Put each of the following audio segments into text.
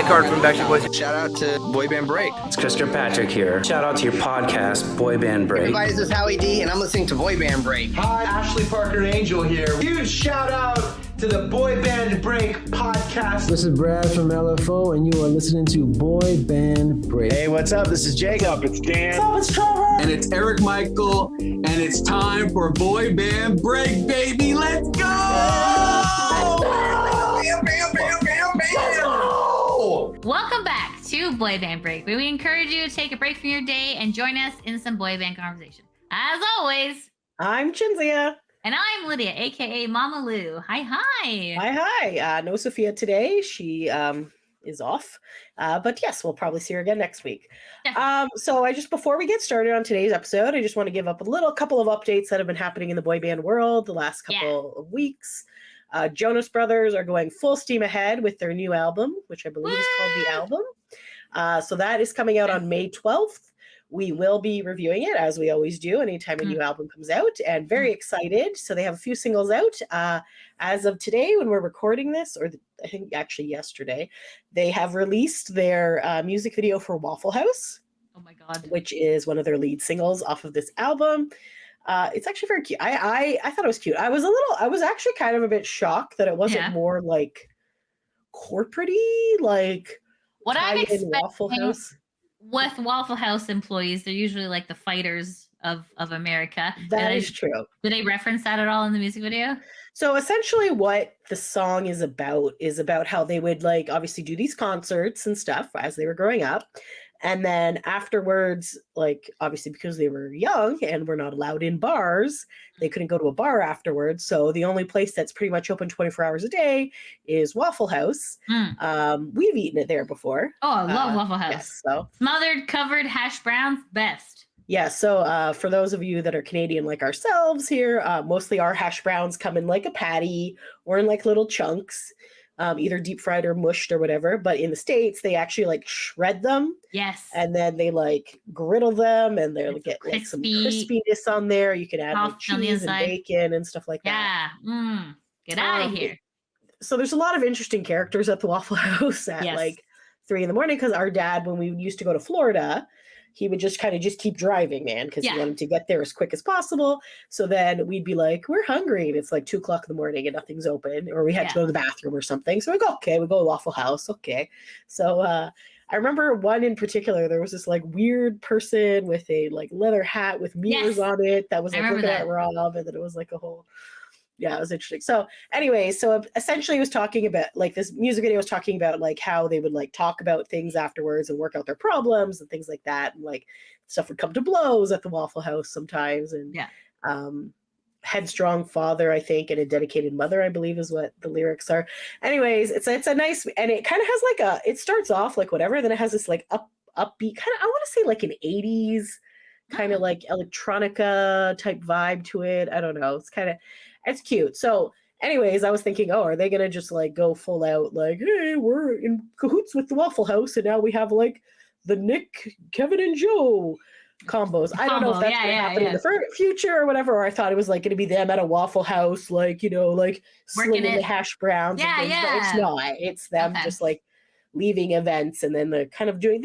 Nick Hart from Backstreet Boys. Shout out to Boy Band Break. It's Chris Kirkpatrick here. Shout out to your podcast, Boy Band Break. Everybody, this is Howie D, and I'm listening to Boy Band Break. Hi, Ashley Parker Angel here. Huge shout out to the Boy Band Break podcast. This is Brad from LFO, and you are listening to Boy Band Break. Hey, what's up? This is Jacob. It's Dan. What's up? It's Trevor. And it's Eric Michael, and it's time for Boy Band Break, baby. Let's go! Welcome back to Boy Band Break, where we encourage you to take a break from your day and join us in some boy band conversation. As always, I'm Chinzia. And I'm Lydia, aka Mama Lou. Hi. Hi. No Sophia today. She is off. But yes, we'll probably see her again next week. So before we get started on today's episode, I just want to give up a couple of updates that have been happening in the boy band world the last couple of weeks. Jonas Brothers are going full steam ahead with their new album, which I believe is called The Album. So that is coming out on May 12th. We will be reviewing it, as we always do, anytime a new album comes out, and very excited. So they have a few singles out. As of today, when we're recording this, or I think actually yesterday, they have released their music video for Waffle House. Oh my God. Which is one of their lead singles off of this album. It's actually very cute. I thought it was cute. I was actually kind of a bit shocked that it wasn't more like corporate-y, like what I'm expecting Waffle House. With Waffle House employees, they're usually like the fighters of America. That is true. Did they reference that at all in the music video? So essentially what the song is about how they would like obviously do these concerts and stuff as they were growing up. And then afterwards, like obviously because they were young and were not allowed in bars, they couldn't go to a bar afterwards. So the only place that's pretty much open 24 hours a day is Waffle House. We've eaten it there before. Oh, I love Waffle House. Yes, so smothered, covered hash browns, best. Yeah, so for those of you that are Canadian like ourselves here, mostly our hash browns come in like a patty or in like little chunks. Either deep fried or mushed or whatever. But in the States, they actually like shred them. Yes. And then they like griddle them and they get like some crispiness on there. You can add like cheese and bacon and stuff like that. Yeah. Get out of here. So there's a lot of interesting characters at the Waffle House at like 3 a.m. because our dad, when we used to go to Florida, he would just kind of keep driving, man, because he wanted to get there as quick as possible. So then we'd be like, we're hungry. And it's like 2 o'clock in the morning and nothing's open. Or we had to go to the bathroom or something. So we go, okay, we go to Waffle House. Okay. So I remember one in particular, there was this like weird person with a like leather hat with mirrors on it that was like looking at Rob. And then it was like a whole... Yeah, it was interesting. So anyway, so essentially it was talking about like this music video was talking about like how they would like talk about things afterwards and work out their problems and things like that. And like stuff would come to blows at the Waffle House sometimes. And headstrong father, I think, and a dedicated mother, I believe is what the lyrics are. Anyways, it's a nice, and it kind of has like it starts off like whatever, then it has this like upbeat kind of, I want to say like an 80s kind of like electronica type vibe to it. I don't know. It's cute. So anyways, I was thinking, are they going to just like go full out like, hey, we're in cahoots with the Waffle House and now we have like the Nick, Kevin, and Joe combos. I don't know if that's going to happen in the future or whatever. Or I thought it was like going to be them at a Waffle House, like, you know, like slinging the hash browns and things. But it's not. It's them just like leaving events and then they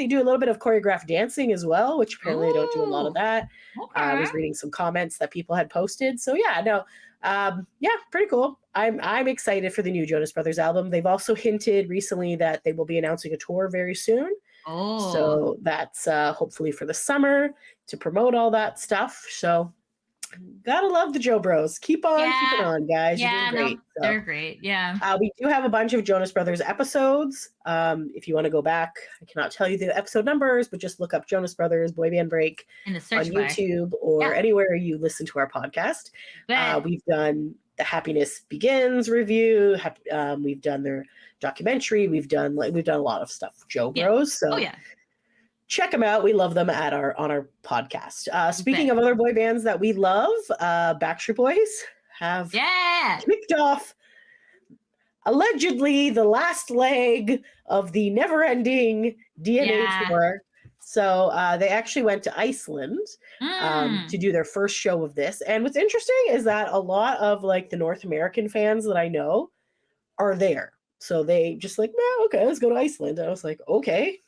do a little bit of choreographed dancing as well, which apparently they don't do a lot of that. I was reading some comments that people had posted. So pretty cool. I'm excited for the new Jonas Brothers album. They've also hinted recently that they will be announcing a tour very soon. So that's hopefully for the summer to promote all that stuff. So gotta love the Joe Bros. Keep on keeping on, guys. You're doing great. They're great. Yeah. We do have a bunch of Jonas Brothers episodes. If you want to go back, I cannot tell you the episode numbers, but just look up Jonas Brothers Boy Band Break in the search on YouTube or anywhere you listen to our podcast. We've done the Happiness Begins review. We've done their documentary. We've done a lot of stuff. Joe Bros. So check them out. We love them on our podcast. Speaking of other boy bands that we love, Backstreet Boys have kicked off allegedly the last leg of the never-ending DNA tour. So they actually went to Iceland to do their first show of this. And what's interesting is that a lot of like the North American fans that I know are there. So they just like, no, okay, let's go to Iceland. And I was like, okay.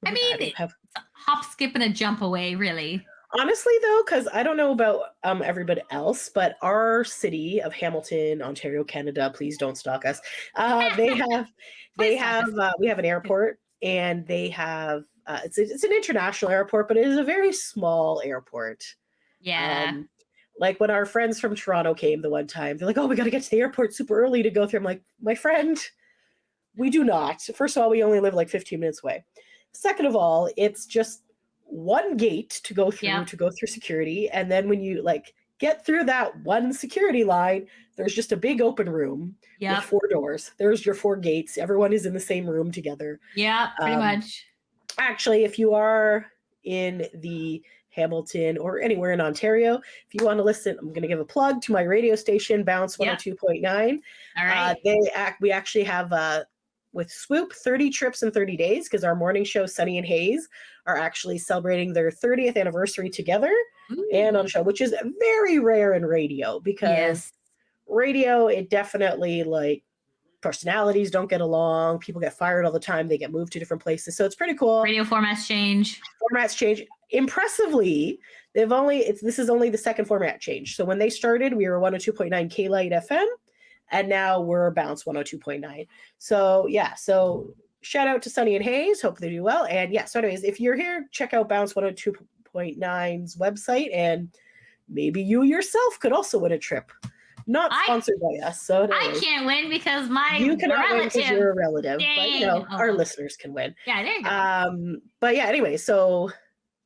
I mean, it's a hop, skip, and a jump away, really. Honestly, though, because I don't know about everybody else, but our city of Hamilton, Ontario, Canada, please don't stalk us. We have an airport, and they have it's an international airport, but it is a very small airport. Yeah. Like when our friends from Toronto came the one time, they're like, "Oh, we got to get to the airport super early to go through." I'm like, "My friend, we do not. First of all, we only live like 15 minutes away. Second of all, it's just one gate to go through security, and then when you like get through that one security line, there's just a big open room with 4 doors. There's your 4 gates. Everyone is in the same room together. Yeah, pretty much. Actually, if you are in the Hamilton or anywhere in Ontario, if you want to listen, I'm going to give a plug to my radio station, Bounce 102.9. All right. We actually have with Swoop 30 trips in 30 days, because our morning show, Sunny and Hayes, are actually celebrating their 30th anniversary together. Ooh. And on a show, which is very rare in radio, because radio, it definitely like personalities don't get along. People get fired all the time. They get moved to different places. So it's pretty cool. Radio formats change. Impressively, this is only the second format change. So when they started, we were 102.9 K-Light FM, and now we're Bounce 102.9. So yeah, so shout out to Sunny and Hayes. Hope they do well. And yeah, so anyways, if you're here, check out Bounce 102.9's website, and maybe you yourself could also win a trip. Not sponsored by us. So anyways, I can't win because you cannot win because you're a relative. Dang. But our listeners can win. Yeah, there you go. But yeah, anyway, so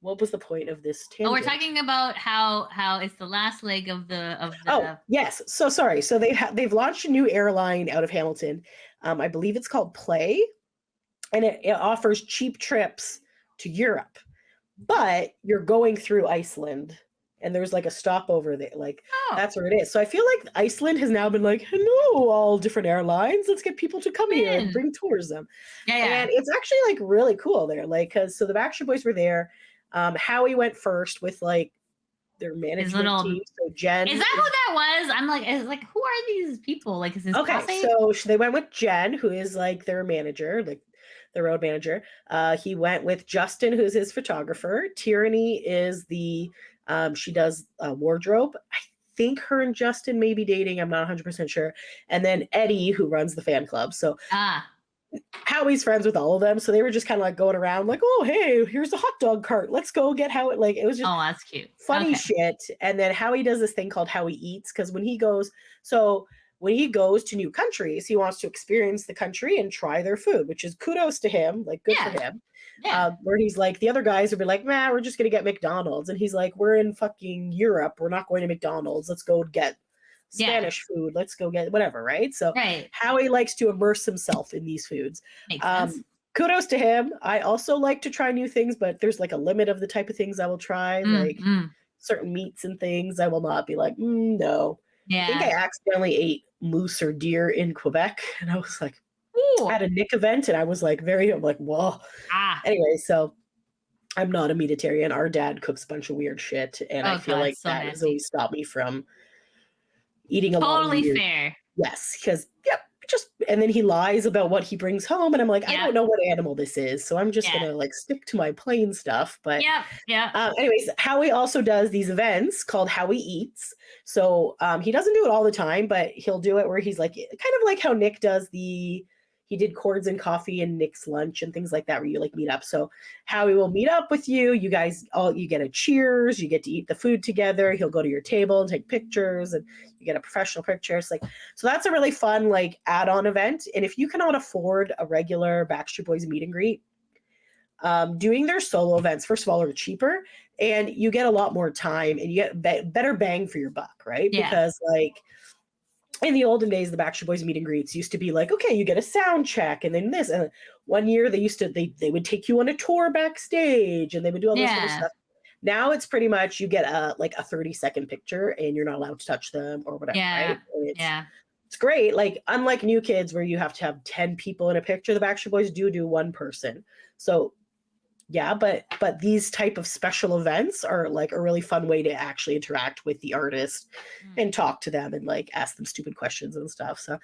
what was the point of this tangent? We're talking about how it's the last leg of the. Oh yes, so sorry. So they've launched a new airline out of Hamilton. I believe it's called Play, and it offers cheap trips to Europe, but you're going through Iceland, and there's like a stopover there, like that's where it is. So I feel like Iceland has now been like, hello, all different airlines, let's get people to come here and bring tours them. And it's actually like really cool there, like because so the Backstreet Boys were there. Howie went first with like their management team. So Jen, is that who that was? I'm like, who are these people? Like, is this okay? So they went with Jen, who is like their manager, like the road manager. He went with Justin, who's his photographer. Tyranny is the she does wardrobe. I think her and Justin may be dating. I'm not 100% sure. And then Eddie, who runs the fan club. So Howie's friends with all of them. So they were just kind of like going around like, oh, hey, here's a hot dog cart. Let's go get Howie. Like it was just that's cute. Funny shit. And then Howie does this thing called Howie Eats, because when he goes to new countries, he wants to experience the country and try their food, which is kudos to him, like good for him. Where he's like, the other guys would be like, man, we're just going to get McDonald's. And he's like, we're in fucking Europe. We're not going to McDonald's. Let's go get Spanish food. Let's go get whatever. Right. So Howie likes to immerse himself in these foods. Makes sense. Kudos to him. I also like to try new things, but there's like a limit of the type of things I will try, like certain meats and things. I will not be like, no. Yeah. I think I accidentally ate moose or deer in Quebec, and I was like, at a Nick event, and I was like, I'm like, whoa. Anyway, so I'm not a meatitarian. Our dad cooks a bunch of weird shit, and I feel like that has always stopped me from eating a lot of weird. Totally fair. Yes, because and then he lies about what he brings home, and I'm like, I don't know what animal this is, so I'm just gonna like stick to my plain stuff. But anyways, Howie also does these events called Howie Eats. So he doesn't do it all the time, but he'll do it where he's like kind of like how Nick does he did Chords and Coffee and Nick's Lunch and things like that, where you like meet up. So Howie will meet up with you. You guys you get a cheers, you get to eat the food together. He'll go to your table and take pictures, and you get a professional picture. It's like, so that's a really fun like add-on event. And if you cannot afford a regular Backstreet Boys meet and greet, doing their solo events, first of all, are cheaper, and you get a lot more time, and you get better bang for your buck, right? Because like in the olden days, the Backstreet Boys meet and greets used to be like, okay, you get a sound check, and then this. And one year they would take you on a tour backstage, and they would do all this sort of stuff. Now it's pretty much you get a 30-second picture, and you're not allowed to touch them or whatever. Right? It's great. Like unlike New Kids, where you have to have 10 people in a picture, the Backstreet Boys do one person. So yeah, but these type of special events are like a really fun way to actually interact with the artist and talk to them and like ask them stupid questions and stuff. So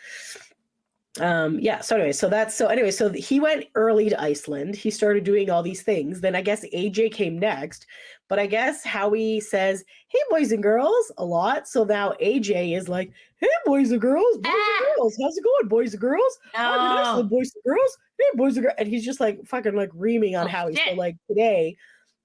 So he went early to Iceland. He started doing all these things. Then I guess AJ came next, but I guess Howie says, "Hey boys and girls," a lot. So now AJ is like, "Hey boys and girls, how's it going, boys and girls? I'm in Iceland, boys and girls. Hey boys and girls," and he's just like fucking like reaming on Howie. Shit. So like today,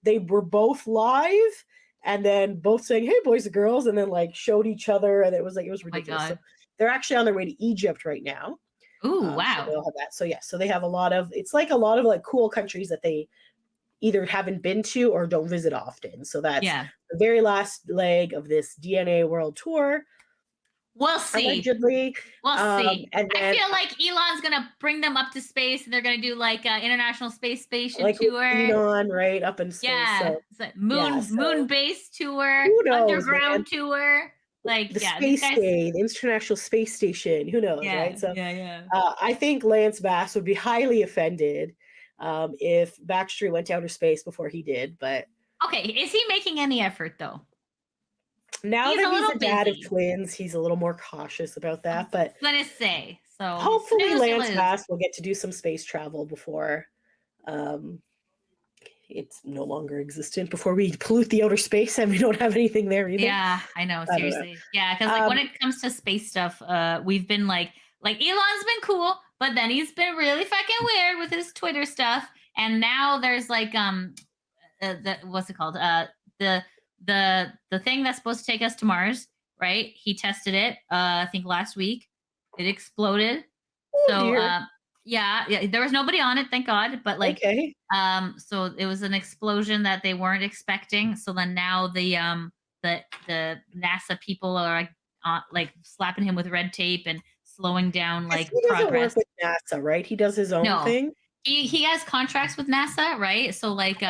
they were both live. And then both saying, "Hey boys and girls," and then like showed each other, and it was ridiculous. So they're actually on their way to Egypt right now. Ooh, wow. So they all have that. So they have a lot of like cool countries that they either haven't been to or don't visit often. So that's the very last leg of this DNA World Tour. We'll see. Allegedly. We'll see. And then, I feel like Elon's gonna bring them up to space, and they're gonna do like an International Space Station like tour. Elon, right up in space. Yeah, so, moon base tour, who knows, underground tour. Like the the International Space Station. Who knows, right? So I think Lance Bass would be highly offended if Backstreet went to outer space before he did. But okay, is he making any effort though? Now that he's a dad of twins, he's a little more cautious about that. But I'm gonna say so. Hopefully, Lance Bass will get to do some space travel before it's no longer existent, before we pollute the outer space and we don't have anything there either. Yeah, I know. Seriously. Yeah, because like when it comes to space stuff, we've been like Elon's been cool, but then he's been really fucking weird with his Twitter stuff. And now there's like what's it called? The thing that's supposed to take us to Mars, right? He tested it, I think last week. It exploded. Yeah, there was nobody on it, thank God. But like, so it was an explosion that they weren't expecting. So then now the NASA people are like slapping him with red tape and slowing down like he doesn't progress. work with NASA, right? He does his own thing. He has contracts with NASA, right? So like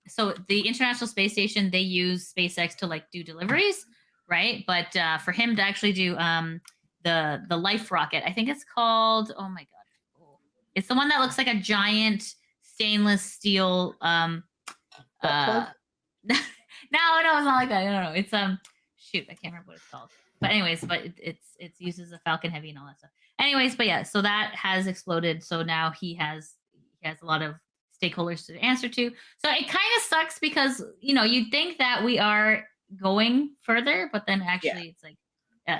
so the International Space Station, they use SpaceX to like do deliveries, right? But for him to actually do the Life rocket, I think it's called, oh my God. It's the one that looks like a giant stainless steel no, it's not like that. No. It's shoot, I can't remember what it's called. But anyways, it uses a Falcon Heavy and all that stuff. Anyways, but yeah, so that has exploded. So now he has a lot of stakeholders to answer to. So it kind of sucks because you'd think that we are going further, but then actually it's like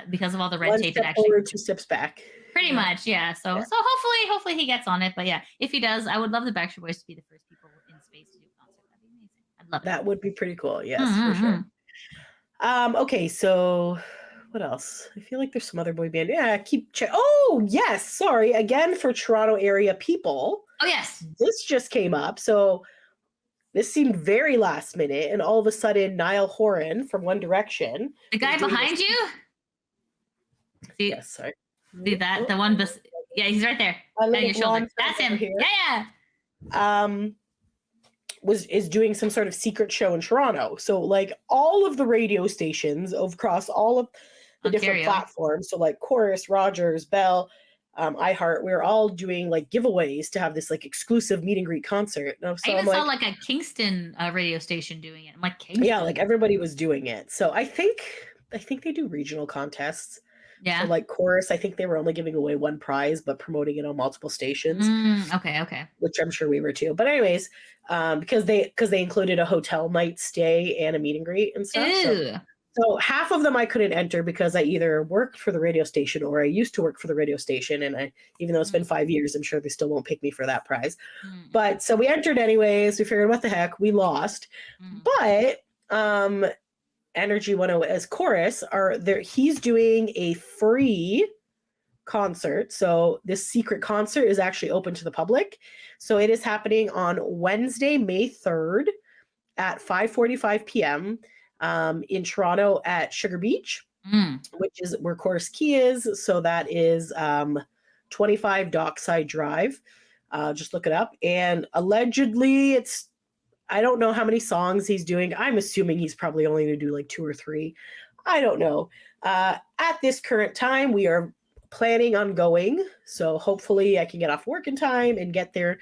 because of all the red tape, it actually forward, 2 steps back. Pretty much, yeah. So hopefully he gets on it. But yeah, if he does, I would love the Backstreet Boys to be the first people in space to do a concert. That'd be amazing. I'd love that. Would be pretty cool. Yes, for sure. Okay, so what else? I feel like there's some other boy band. Yeah, keep check. Oh yes, sorry again for Toronto area people. Oh yes, this just came up. So this seemed very last minute, and all of a sudden, Niall Horan from One Direction, the guy behind you. See, yes, sorry. See that? The one yeah, he's right there. On your shoulder. That's him. Here. Yeah. Is doing some sort of secret show in Toronto. So like all of the radio stations across all of the different platforms. So like Chorus, Rogers, Bell, iHeart, we're all doing like giveaways to have this like exclusive meet and greet concert. So I even saw like a Kingston radio station doing it. I'm like, Kingston? Yeah, like everybody was doing it. So I think they do regional contests. Yeah. So like Chorus, I think they were only giving away one prize, but promoting it on multiple stations. Okay. Which I'm sure we were too. But anyways, because they included a hotel night stay and a meet and greet and stuff. So half of them I couldn't enter because I either worked for the radio station or I used to work for the radio station. And even though it's been 5 years, I'm sure they still won't pick me for that prize. But so we entered anyways. We figured, what the heck? We lost. But Energy 108 as Chorus he's doing a free concert. So this secret concert is actually open to the public. So it is happening on Wednesday, May 3rd at 5:45 p.m. In Toronto at Sugar Beach, which is where Chorus Key is. So that is 25 Dockside Drive. Just look it up. And allegedly I don't know how many songs he's doing. I'm assuming he's probably only going to do like 2 or 3. I don't know. At this current time, we are planning on going. So hopefully I can get off work in time and get there.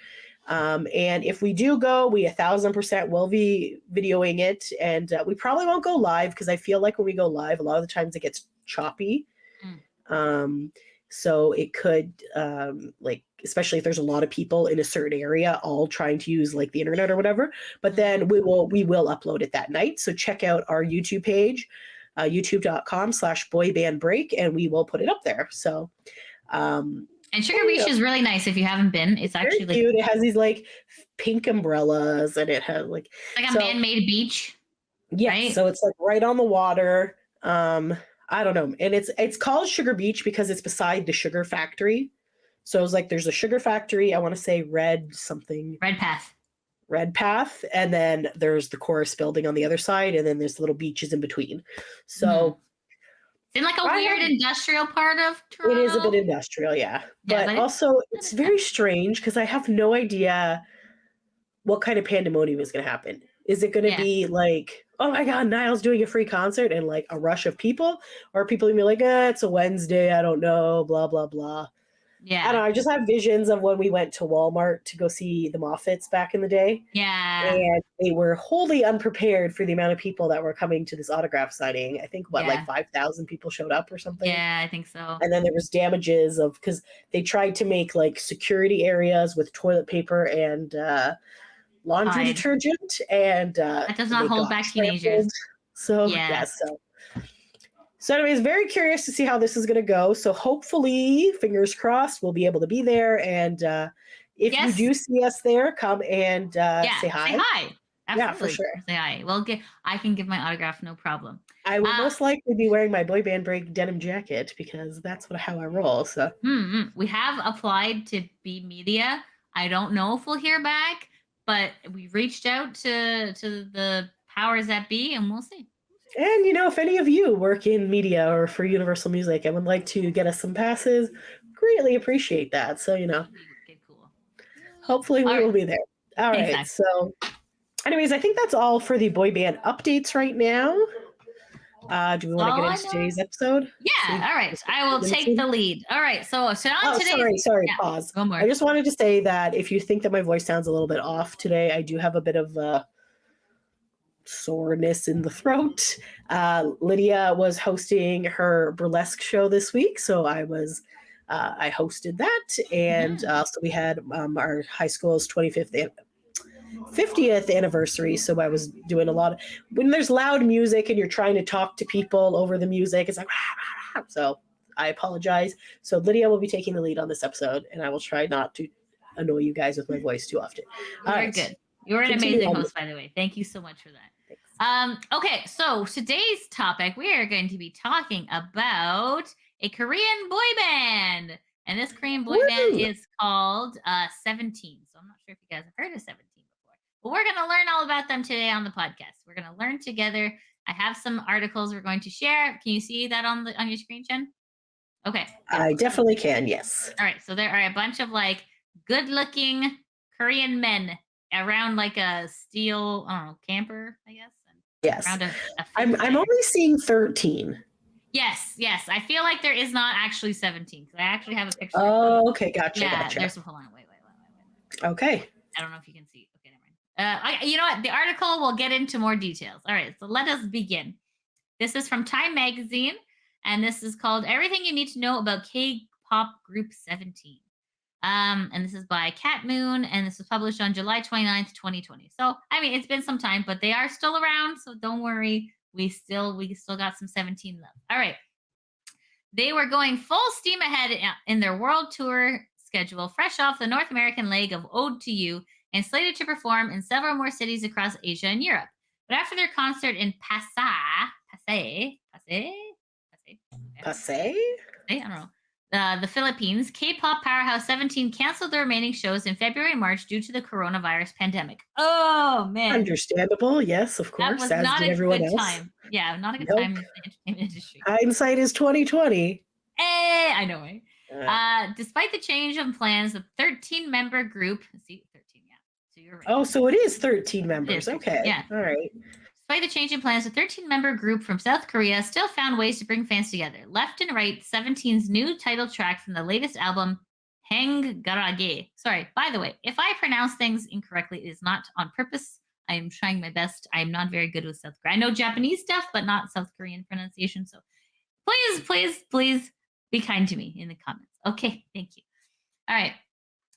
And if we do go, we 1,000% will be videoing it. And we probably won't go live because I feel like when we go live, a lot of the times it gets choppy. So it could, like, especially if there's a lot of people in a certain area all trying to use like the internet or whatever. But then we will upload it that night. So check out our YouTube page, youtube.com/boybandbreak, and we will put it up there. So, and Sugar Beach is really nice if you haven't been. It's actually cute. It has these like pink umbrellas, and it has like a man-made beach. Yeah, right? So it's like right on the water. I don't know, and it's called Sugar Beach because it's beside the sugar factory. So it's like there's a sugar factory. I want to say Red Path, and then there's the chorus building on the other side, and then there's little beaches in between. So it's in like a weird industrial part of Toronto. It is a bit industrial, yeah. But also it's very strange because I have no idea what kind of pandemonium is going to happen. Is it going to be like, oh my God, Niall's doing a free concert and like a rush of people? Or are people going to be like, it's a Wednesday, I don't know, blah, blah, blah. Yeah. I don't know. I just have visions of when we went to Walmart to go see the Moffats back in the day. Yeah. And they were wholly unprepared for the amount of people that were coming to this autograph signing. I think, like 5,000 people showed up or something? Yeah, I think so. And then there was damages because they tried to make like security areas with toilet paper and laundry detergent. And that does not hold back teenagers. So, So anyways, very curious to see how this is going to go. So hopefully, fingers crossed, we'll be able to be there. And if you do see us there, come and say hi. Say hi. Absolutely. Yeah, for sure. Say hi. Well, I can give my autograph, no problem. I will most likely be wearing my Boy Band Break denim jacket because that's how I roll. So we have applied to be media. I don't know if we'll hear back, but we reached out to the powers that be, and we'll see. And, if any of you work in media or for Universal Music and would like to get us some passes, greatly appreciate that. So, Okay, cool. Hopefully we will be there. All right. Exactly. So, anyways, I think that's all for the boy band updates right now. Do we want to get into today's episode? Yeah. All right. I will take the lead. All right. So on today. Sorry. Pause. One more. I just wanted to say that if you think that my voice sounds a little bit off today, I do have a bit of soreness in the throat. Lydia was hosting her burlesque show this week, so I hosted that, and so we had our high school's 50th anniversary. So I was doing a lot of when there's loud music and you're trying to talk to people over the music. It's like so. I apologize. So Lydia will be taking the lead on this episode, and I will try not to annoy you guys with my voice too often. You're good. You're an amazing host, by the way. Thank you so much for that. Okay, so today's topic, we are going to be talking about a Korean boy band. And this Korean boy band is called 17. So I'm not sure if you guys have heard of 17 before. But we're going to learn all about them today on the podcast. We're going to learn together. I have some articles we're going to share. Can you see that on your screen, Jen? Okay. I definitely can, yes. All right, so there are a bunch of like good-looking Korean men around like a steel, camper, I guess. Yes. I'm only seeing 13. Yes. I feel like there is not actually 17 because I actually have a picture. Oh, okay, gotcha. There's some. Hold on, wait. Okay. I don't know if you can see. Okay, never mind. You know what? The article will get into more details. All right, so let us begin. This is from Time Magazine, and this is called "Everything You Need to Know About K-Pop Group 17." And this is by Cat Moon, and this was published on July 29th, 2020. So, I mean, it's been some time, but they are still around, so don't worry. We still got some 17 left. All right. They were going full steam ahead in their world tour schedule, fresh off the North American leg of Ode to You, and slated to perform in several more cities across Asia and Europe. But after their concert in Pasay, I don't know. The Philippines, K-pop powerhouse 17 canceled the remaining shows in February and March due to the coronavirus pandemic. Oh, man. Understandable. Yes, of course. That was not a good time. Yeah, not a good time in the entertainment industry. Hindsight is 2020. I know, right? Despite the change of plans, the 13-member group, see, 13, yeah. So you're right. Oh, so it is 13 members. 13, okay. Yeah. All right. Despite the change in plans, the 13-member group from South Korea still found ways to bring fans together. Left and Right, 17's new title track from the latest album, Hang Garage. Sorry, by the way, if I pronounce things incorrectly, it is not on purpose. I am trying my best. I am not very good with South Korea. I know Japanese stuff, but not South Korean pronunciation. So please Be kind to me in the comments. Okay, thank you. All right.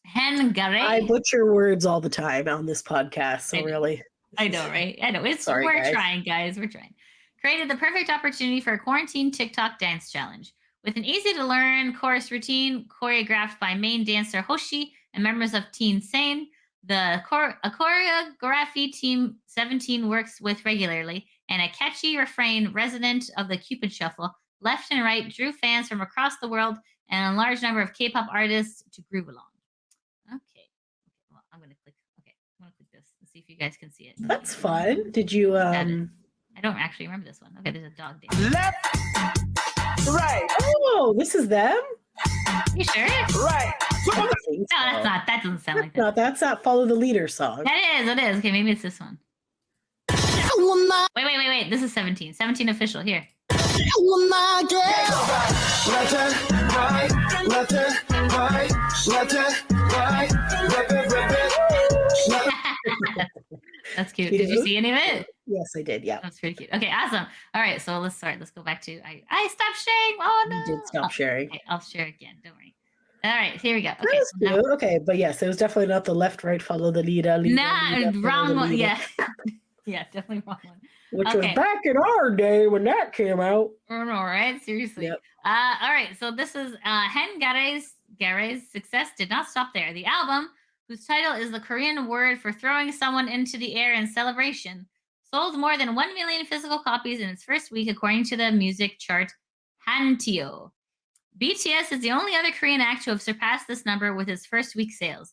Hengare. I butcher words all the time on this podcast, so really. I know, right? I know. Sorry, we're guys. trying, guys. We're trying. Created the perfect opportunity for a quarantine TikTok dance challenge. With an easy-to-learn chorus routine choreographed by main dancer Hoshi and members of Teen Sane, a choreography team 17 works with regularly, and a catchy refrain resident of the Cupid Shuffle, left and right, drew fans from across the world and a large number of K-pop artists to groove along. Okay. Well, I'm going to click. Okay. I'm going to click this and see if you guys can see it. That's fun. Did you I don't actually remember this one. Okay, there's a dog dance. Left, right, Oh, this is them? You sure? right. I think No, that's so. not. That doesn't sound like that. No, that's that Follow the Leader song. That is. It is. Okay, maybe it's this one. Wait. This is 17. 17 official. Here. Left and right, left and right, left and right, rip it, rip it. That's cute. Did you see any of it? Yes, I did. Yeah. That's pretty cute. Okay, awesome. All right, so let's start. Let's go back to I stopped sharing. Oh no. You did stop sharing. Okay, I'll share again. Don't worry. All right, here we go. Okay. That was so now- cute. Okay, but yes, it was definitely not the left, right, follow the leader. Nah, follow wrong the one. leader, Yeah. Yeah, definitely wrong one. Which Okay. was back in our day when that came out. Oh, no, right? Seriously. Yep. All right. So this is Gare's success did not stop there. The album, whose title is the Korean word for throwing someone into the air in celebration, sold more than 1 million physical copies in its first week, according to the music chart Hanteo. BTS is the only other Korean act to have surpassed this number with its first week sales.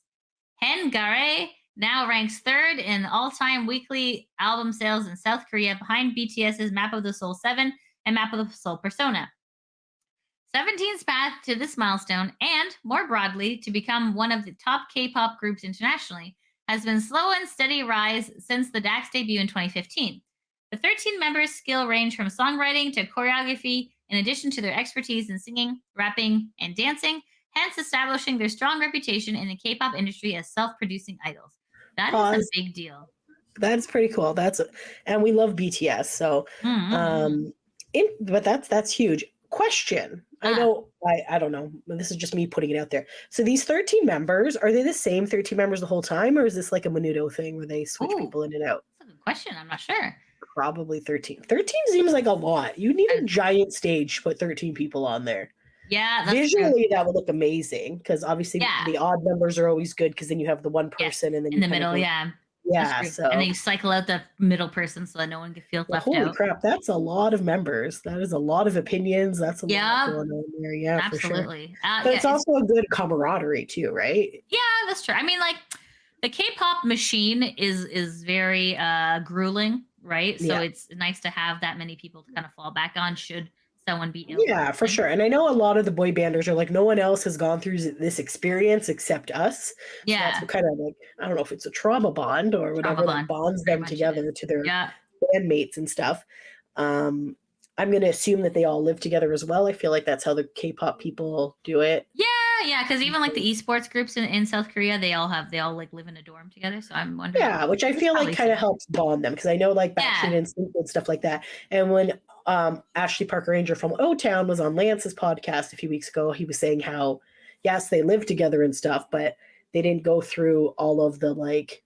Hengare now ranks third in all-time weekly album sales in South Korea, behind BTS's Map of the Soul 7 and Map of the Soul Persona. 17's path to this milestone, and more broadly, to become one of the top K-pop groups internationally, has been slow and steady rise since the DAX debut in 2015. The 13 members' skill range from songwriting to choreography, in addition to their expertise in singing, rapping, and dancing, hence establishing their strong reputation in the K-pop industry as self-producing idols. That is a big deal. That's pretty cool. And we love BTS. So, but that's huge. Question. I know. I don't know. This is just me putting it out there. So these 13 members, are they the same 13 members the whole time, or is this like a Menudo thing where they switch people in and out? That's a good question. I'm not sure. Probably 13. 13 seems like a lot. You need a giant stage to put 13 people on there. Yeah, that's Visually, true. that would look amazing because obviously the odd numbers are always good because then you have the one person and then in the you kinda middle, go- yeah. Yeah, That's true. so And then you cycle out the middle person so that no one can feel left holy out. crap, that's a lot of members. That is a lot of opinions. That's a lot going on there. Yeah, for sure. Absolutely. But it's also a good camaraderie too, right? Yeah, that's true. I mean, like the K-pop machine is very grueling, right? So it's nice to have that many people to kind of fall back on should someone be ill. Yeah, for sure. And I know a lot of the boy banders are like, no one else has gone through this experience except us. Yeah. So that's kind of like, I don't know if it's a trauma bond or whatever that bonds them together to their bandmates and stuff. I'm going to assume that they all live together as well. I feel like that's how the K-pop people do it. Yeah, because even like the esports groups in South Korea, they all like live in a dorm together. So I'm wondering. Yeah, which I feel like kind of helps bond them because I know like Backstreet and Sync and stuff like that. And when Ashley Parker Ranger from O-Town was on Lance's podcast a few weeks ago, he was saying how yes, they live together and stuff, but they didn't go through all of the like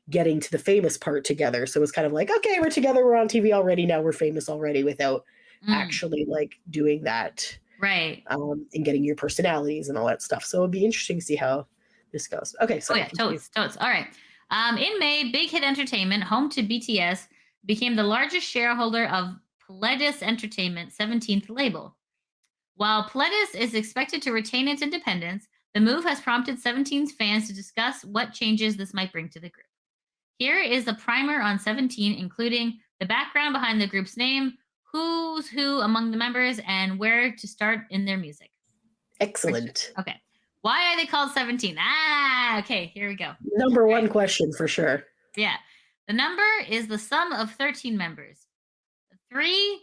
getting to the famous part together. So it was kind of like, okay, we're together, we're on TV already, now we're famous already without actually like doing that. Right. And getting your personalities and all that stuff. So it'd be interesting to see how this goes. Okay. So totes. All right. In May, Big Hit Entertainment, home to BTS, became the largest shareholder of Pledis Entertainment 17th label. While Pledis is expected to retain its independence, the move has prompted 17's fans to discuss what changes this might bring to the group. Here is a primer on 17, including the background behind the group's name, who's who among the members, and where to start in their music. Excellent. Okay. Why are they called 17? Okay, here we go. Number one question for sure. Yeah. The number is the sum of 13 members. The 3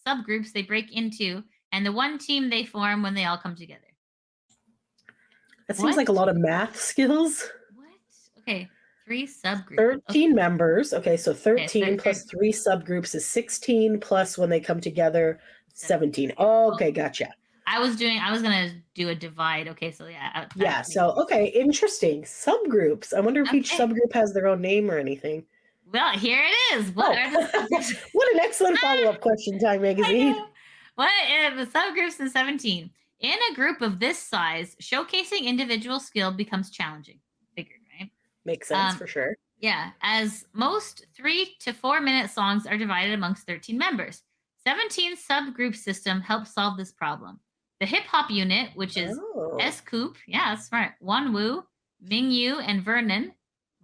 subgroups they break into, and the one team they form when they all come together. That seems like a lot of math skills. What? Okay. 3 subgroups. 13 members. Okay, so 13 plus 3 subgroups is 16 plus when they come together, 17. Oh, okay, gotcha. I was gonna do a divide. Okay, so yeah. Yeah. So okay, interesting. Subgroups. I wonder if each Okay. subgroup has their own name or anything. Well, here it is. What are the subgroups? What an excellent follow-up question, Time Magazine. What are the subgroups in 17? In a group of this size, showcasing individual skill becomes challenging. Figured, right? Makes sense for sure. Yeah, as most 3 to 4 minute songs are divided amongst 13 members. 17 subgroup system helps solve this problem. The hip hop unit, which is S Coop, yeah, that's smart. Wan Wu, Ming Yu, and Vernon.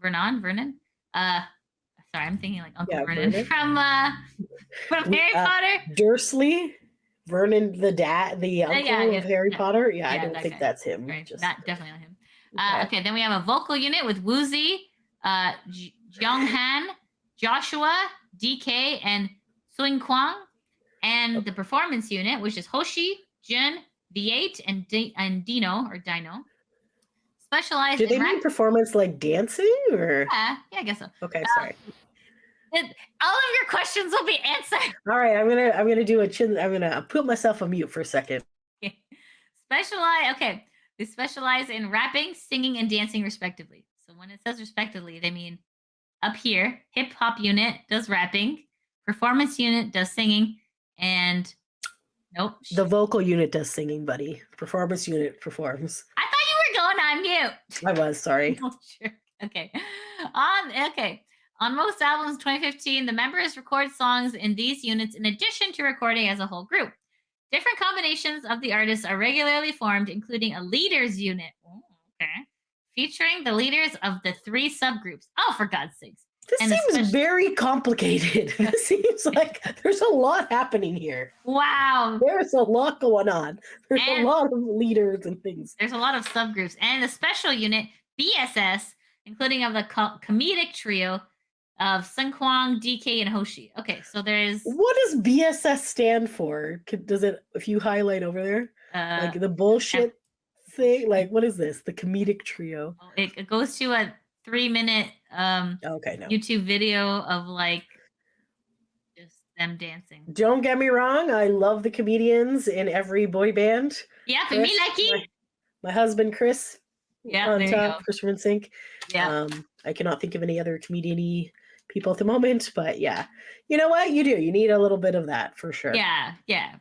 Sorry, I'm thinking like Uncle Vernon from Harry Potter. Dursley, Vernon, the uncle of Harry Potter. Yeah, I don't think that's him. Right. Not definitely not him. Okay, then we have a vocal unit with Woozy, Jonghan, Joshua, DK, and Swing Kwang, and the performance unit, which is Hoshi, Jun, V8, and Dino. Specialized. Do they mean performance like dancing or? Yeah, I guess so. Okay, sorry. All of your questions will be answered. All right, I'm gonna do a chin. I'm gonna put myself on mute for a second. Okay. Okay. They specialize in rapping, singing, and dancing respectively. So when it says respectively, they mean up here, hip hop unit does rapping, performance unit does singing, and nope. The vocal unit does singing, buddy. Performance unit performs. I thought you were going on mute. I was, sorry. Oh, sure. Okay. On most albums 2015, the members record songs in these units in addition to recording as a whole group. Different combinations of the artists are regularly formed, including a leaders unit. Featuring the leaders of the 3 subgroups. Oh, for God's sakes. This seems very complicated. It seems like there's a lot happening here. Wow. There's a lot going on. There's a lot of leaders and things. There's a lot of subgroups. And a special unit, BSS, including of the comedic trio of Sun Kwang, DK, and Hoshi. Okay, so there's... What does BSS stand for? Does it, if you highlight over there? Like the bullshit thing? Like, what is this? The comedic trio? It goes to a 3-minute YouTube video of like just them dancing. Don't get me wrong, I love the comedians in every boy band. Yeah, for me, like my husband Chris. Yeah, on top, Chris from NSYNC. Yeah. I cannot think of any other comedian-y people at the moment, but yeah, you know what? You do. You need a little bit of that for sure. Yeah.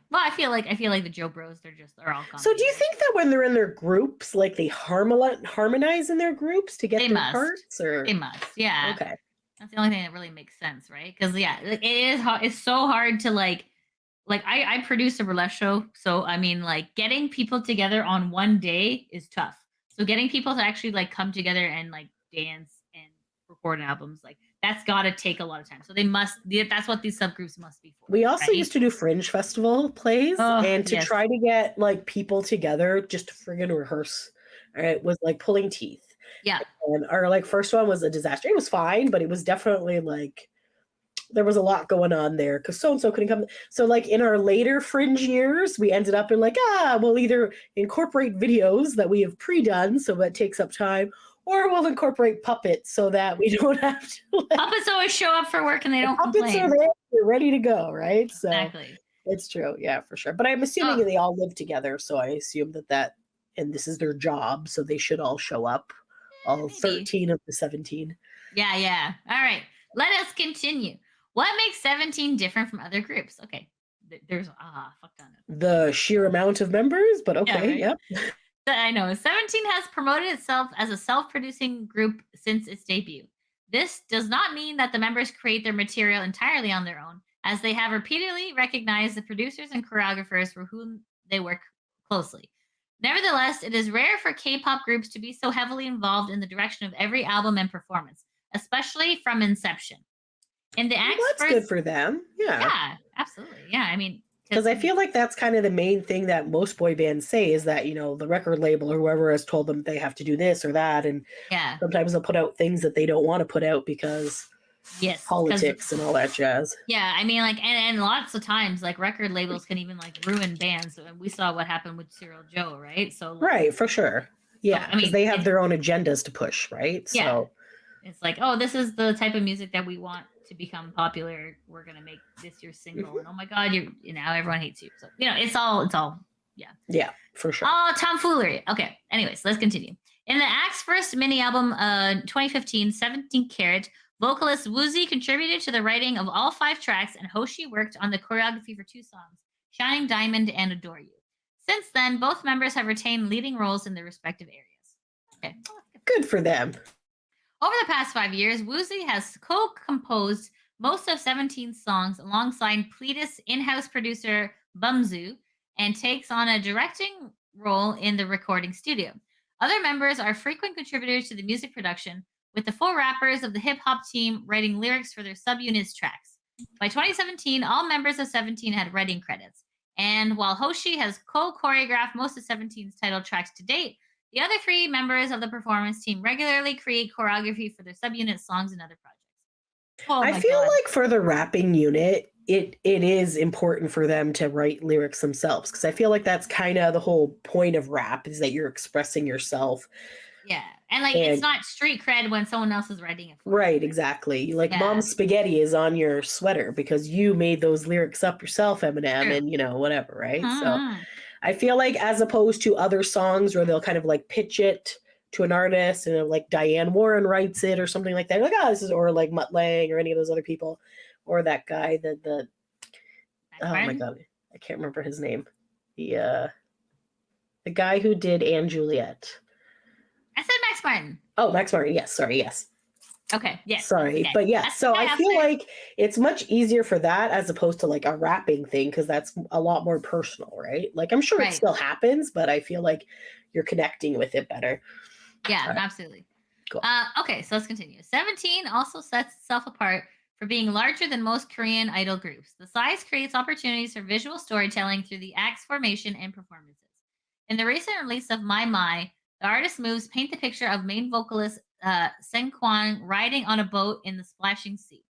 Well, I feel like the Joe Bros. They're all gone. So, do you think that when they're in their groups, like they harmonize in their groups to get their parts, or they must? Yeah. Okay. That's the only thing that really makes sense, right? Because it is hard. It's so hard to like I produce a burlesque show, so I mean, like getting people together on one day is tough. So getting people to actually like come together and like dance and record albums, like that's got to take a lot of time. So that's what these subgroups must be for. We also used to do Fringe Festival plays and to try to get like people together just to friggin' rehearse. It was like pulling teeth. Yeah. And our like first one was a disaster. It was fine, but it was definitely like there was a lot going on there because so-and-so couldn't come. So like in our later Fringe years, we ended up in like, we'll either incorporate videos that we have pre-done, so that takes up time, or we'll incorporate puppets so that we don't have to. Like, puppets always show up for work and they don't complain. Puppets are there, they're ready to go, right? So exactly. It's true, yeah, for sure. But I'm assuming they all live together, so I assume that and this is their job, so they should all show up, all maybe. 13 of the 17. Yeah. All right, let us continue. What makes 17 different from other groups? Okay, there's fuck on it. The sheer amount of members, but okay, yeah. I know. 17 has promoted itself as a self-producing group since its debut. This does not mean that the members create their material entirely on their own, as they have repeatedly recognized the producers and choreographers for whom they work closely. Nevertheless, it is rare for K-pop groups to be so heavily involved in the direction of every album and performance, especially from inception. In the that's good for them. Yeah, absolutely. Yeah, I mean, because I feel like that's kind of the main thing that most boy bands say is that, you know, the record label or whoever has told them they have to do this or that. And sometimes they'll put out things that they don't want to put out because politics and all that jazz. Yeah, I mean, like, and lots of times, like, record labels can even, like, ruin bands. And we saw what happened with Cyril Joe, right? So, like, right, for sure. Yeah, because they have their own agendas to push, right? Yeah. So it's like, oh, this is the type of music that we want to become popular. We're gonna make this your single, and oh my god, now everyone hates you. So it's all Yeah, for sure. Oh, tomfoolery. Okay. Anyways, let's continue. In the Act's first mini album, 2015, 17 Karat, vocalist Woozy contributed to the writing of all 5 tracks, and Hoshi worked on the choreography for 2 songs, Shining Diamond and Adore You. Since then, both members have retained leading roles in their respective areas. Okay. Good for them. Over the past 5 years, Woozy has co-composed most of 17's songs alongside Pledis in-house producer Bumzu, and takes on a directing role in the recording studio. Other members are frequent contributors to the music production, with the 4 rappers of the hip-hop team writing lyrics for their subunits tracks. By 2017, all members of 17 had writing credits, and while Hoshi has co-choreographed most of 17's title tracks to date, the other 3 members of the performance team regularly create choreography for their subunit songs and other projects. Oh I feel like for the rapping unit, it is important for them to write lyrics themselves, because I feel like that's kind of the whole point of rap, is that you're expressing yourself. Yeah, and it's not street cred when someone else is writing it for you. Right, exactly. Like Mom's Spaghetti is on your sweater because you made those lyrics up yourself, Eminem, and whatever, right? So I feel like, as opposed to other songs where they'll kind of like pitch it to an artist, and like Diane Warren writes it or something like that, like, this is, or like Mutt Lange or any of those other people, or that guy, the oh my god, I can't remember his name. The guy who did Anne Juliet. I said Max Martin. Oh, Max Martin. Yes. Sorry. Yes. Okay. Yes. Sorry. Okay. But yeah, so I feel like it's much easier for that as opposed to like a rapping thing, because that's a lot more personal, right? Like, I'm sure it still happens, but I feel like you're connecting with it better. Yeah, absolutely. Cool. Okay, so let's continue. 17 also sets itself apart for being larger than most Korean idol groups. The size creates opportunities for visual storytelling through the act's formation and performances. In the recent release of My, the artist's moves paint the picture of main vocalist Sen Kwang riding on a boat in the splashing sea.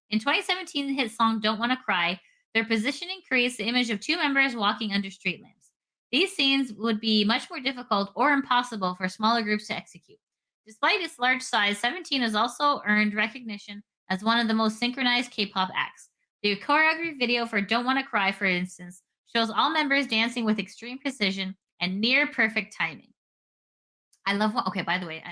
In 2017 hit song Don't Wanna Cry, their positioning creates the image of 2 members walking under street lamps. These scenes would be much more difficult or impossible for smaller groups to execute. Despite its large size, 17 has also earned recognition as one of the most synchronized K-pop acts. The choreography video for Don't Wanna Cry, for instance, shows all members dancing with extreme precision and near perfect timing. I love okay, by the way,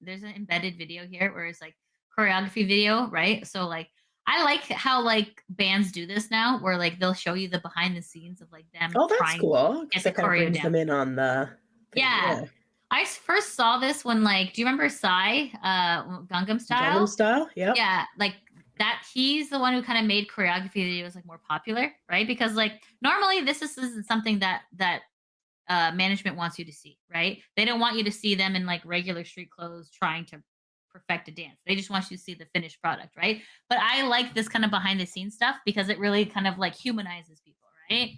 there's an embedded video here where it's like choreography video, right? So like I like how like bands do this now, where like they'll show you the behind the scenes of like them. Oh, that's cool. Get the the choreo brings down. them in on the thing. Yeah. I first saw this when like, do you remember Psy, Gangnam Style? Gangnam Style, yeah. Yeah, like that. He's the one who kind of made choreography videos like more popular, right? Because like normally this isn't something that management wants you to see, right? They don't want you to see them in like regular street clothes trying to perfect a dance. They just want you to see the finished product, right? But I like this kind of behind the scenes stuff because it really kind of like humanizes people, right?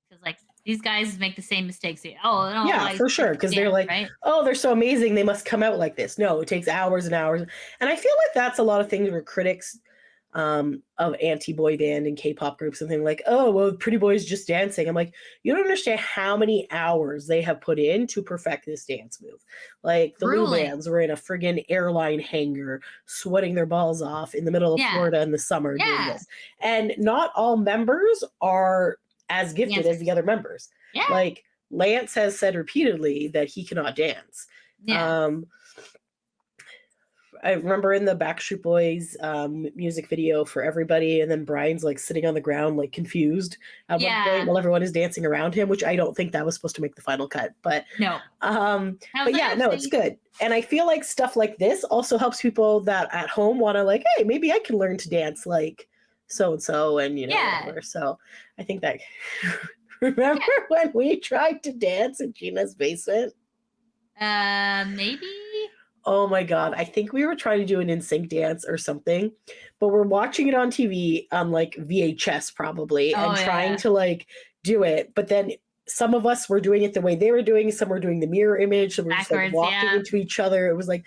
Because like these guys make the same mistakes. Oh, no, yeah, for sure. Because they're like, right? Oh, they're so amazing. They must come out like this. No, it takes hours and hours. And I feel like that's a lot of things where critics of anti-boy band and K-pop groups and things like, oh, well, Pretty Boy's just dancing. I'm like, you don't understand how many hours they have put in to perfect this dance move. Like the Blue Bands were in a friggin' airline hangar, sweating their balls off in the middle of Florida in the summer doing this. And not all members are as gifted as the other members. Yeah. Like Lance has said repeatedly that he cannot dance. Yeah. I remember in the Backstreet Boys music video for Everybody, and then Brian's like sitting on the ground, like confused at one point while everyone is dancing around him, which I don't think that was supposed to make the final cut. But no. But yeah, no, it's good. And I feel like stuff like this also helps people that at home want to like, hey, maybe I can learn to dance like so and so, and whatever. So I think that remember when we tried to dance in Gina's basement? Maybe. Oh my God. I think we were trying to do an NSYNC dance or something, but we're watching it on TV on like VHS probably and trying to like do it. But then some of us were doing it the way they were doing. Some were doing the mirror image. So we're just like walking into each other. It was like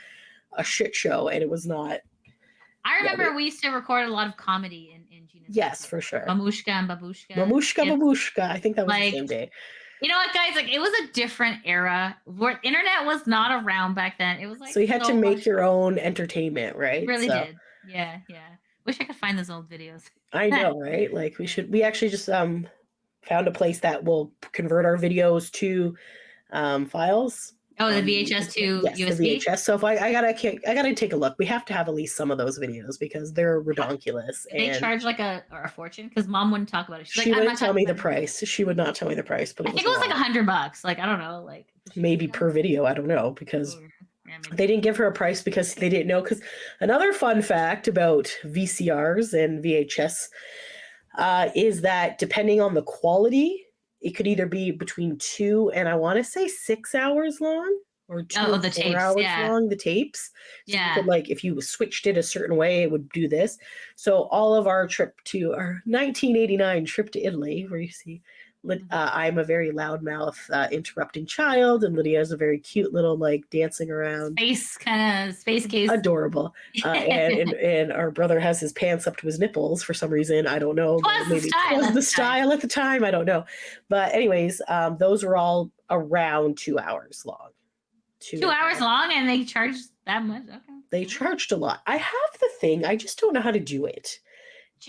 a shit show, and it was not. I remember we used to record a lot of comedy in Gina's. Yes, for sure. Mamushka and Babushka. Babushka. I think that was the same day. You know what, guys? Like, it was a different era where internet was not around back then. It was like so you had to make your own entertainment, right? You really did. Yeah. Wish I could find those old videos. I know, right? Like we actually just found a place that will convert our videos to files. Oh, the VHS to yes, USB? the VHS. So if I gotta take a look. We have to have at least some of those videos because they're redonkulous. They and charge like a fortune because mom wouldn't talk about it. She's she like, wouldn't tell me the price. She would not tell me the price, but I think it was like $100. Like, I don't know, like maybe per video. I don't know because they didn't give her a price because they didn't know. Because another fun fact about VCRs and VHS is that depending on the quality, it could either be between 2 and I want to say 6 hours long, or 2 or 4 tapes, hours long. The tapes, so you could, like, if you switched it a certain way, it would do this. So all of our 1989 trip to Italy, where you see, I'm a very loudmouth, interrupting child, and Lydia is a very cute little, like, dancing around space case, adorable. And our brother has his pants up to his nipples for some reason. I don't know. Maybe it was the style at the time. I don't know. But anyways, those were all around 2 hours long. 2 hours long, and they charged that much. Okay. They charged a lot. I have the thing. I just don't know how to do it.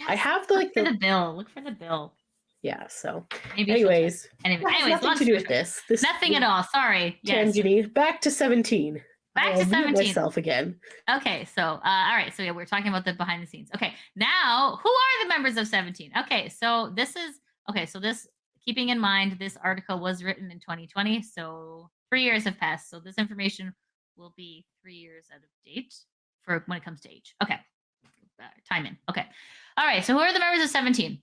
I have the bill. Look for the bill. Yeah. So, maybe anyways, nothing to do with this. Nothing at all. Sorry. Yes. Back to 17. Back to 17. Myself again. Okay. So, all right. So yeah, we're talking about the behind the scenes. Okay. Now, who are the members of 17? Okay. So keeping in mind, this article was written in 2020. So 3 years have passed. So this information will be 3 years out of date for when it comes to age. Okay. Time in. Okay. All right. So who are the members of 17?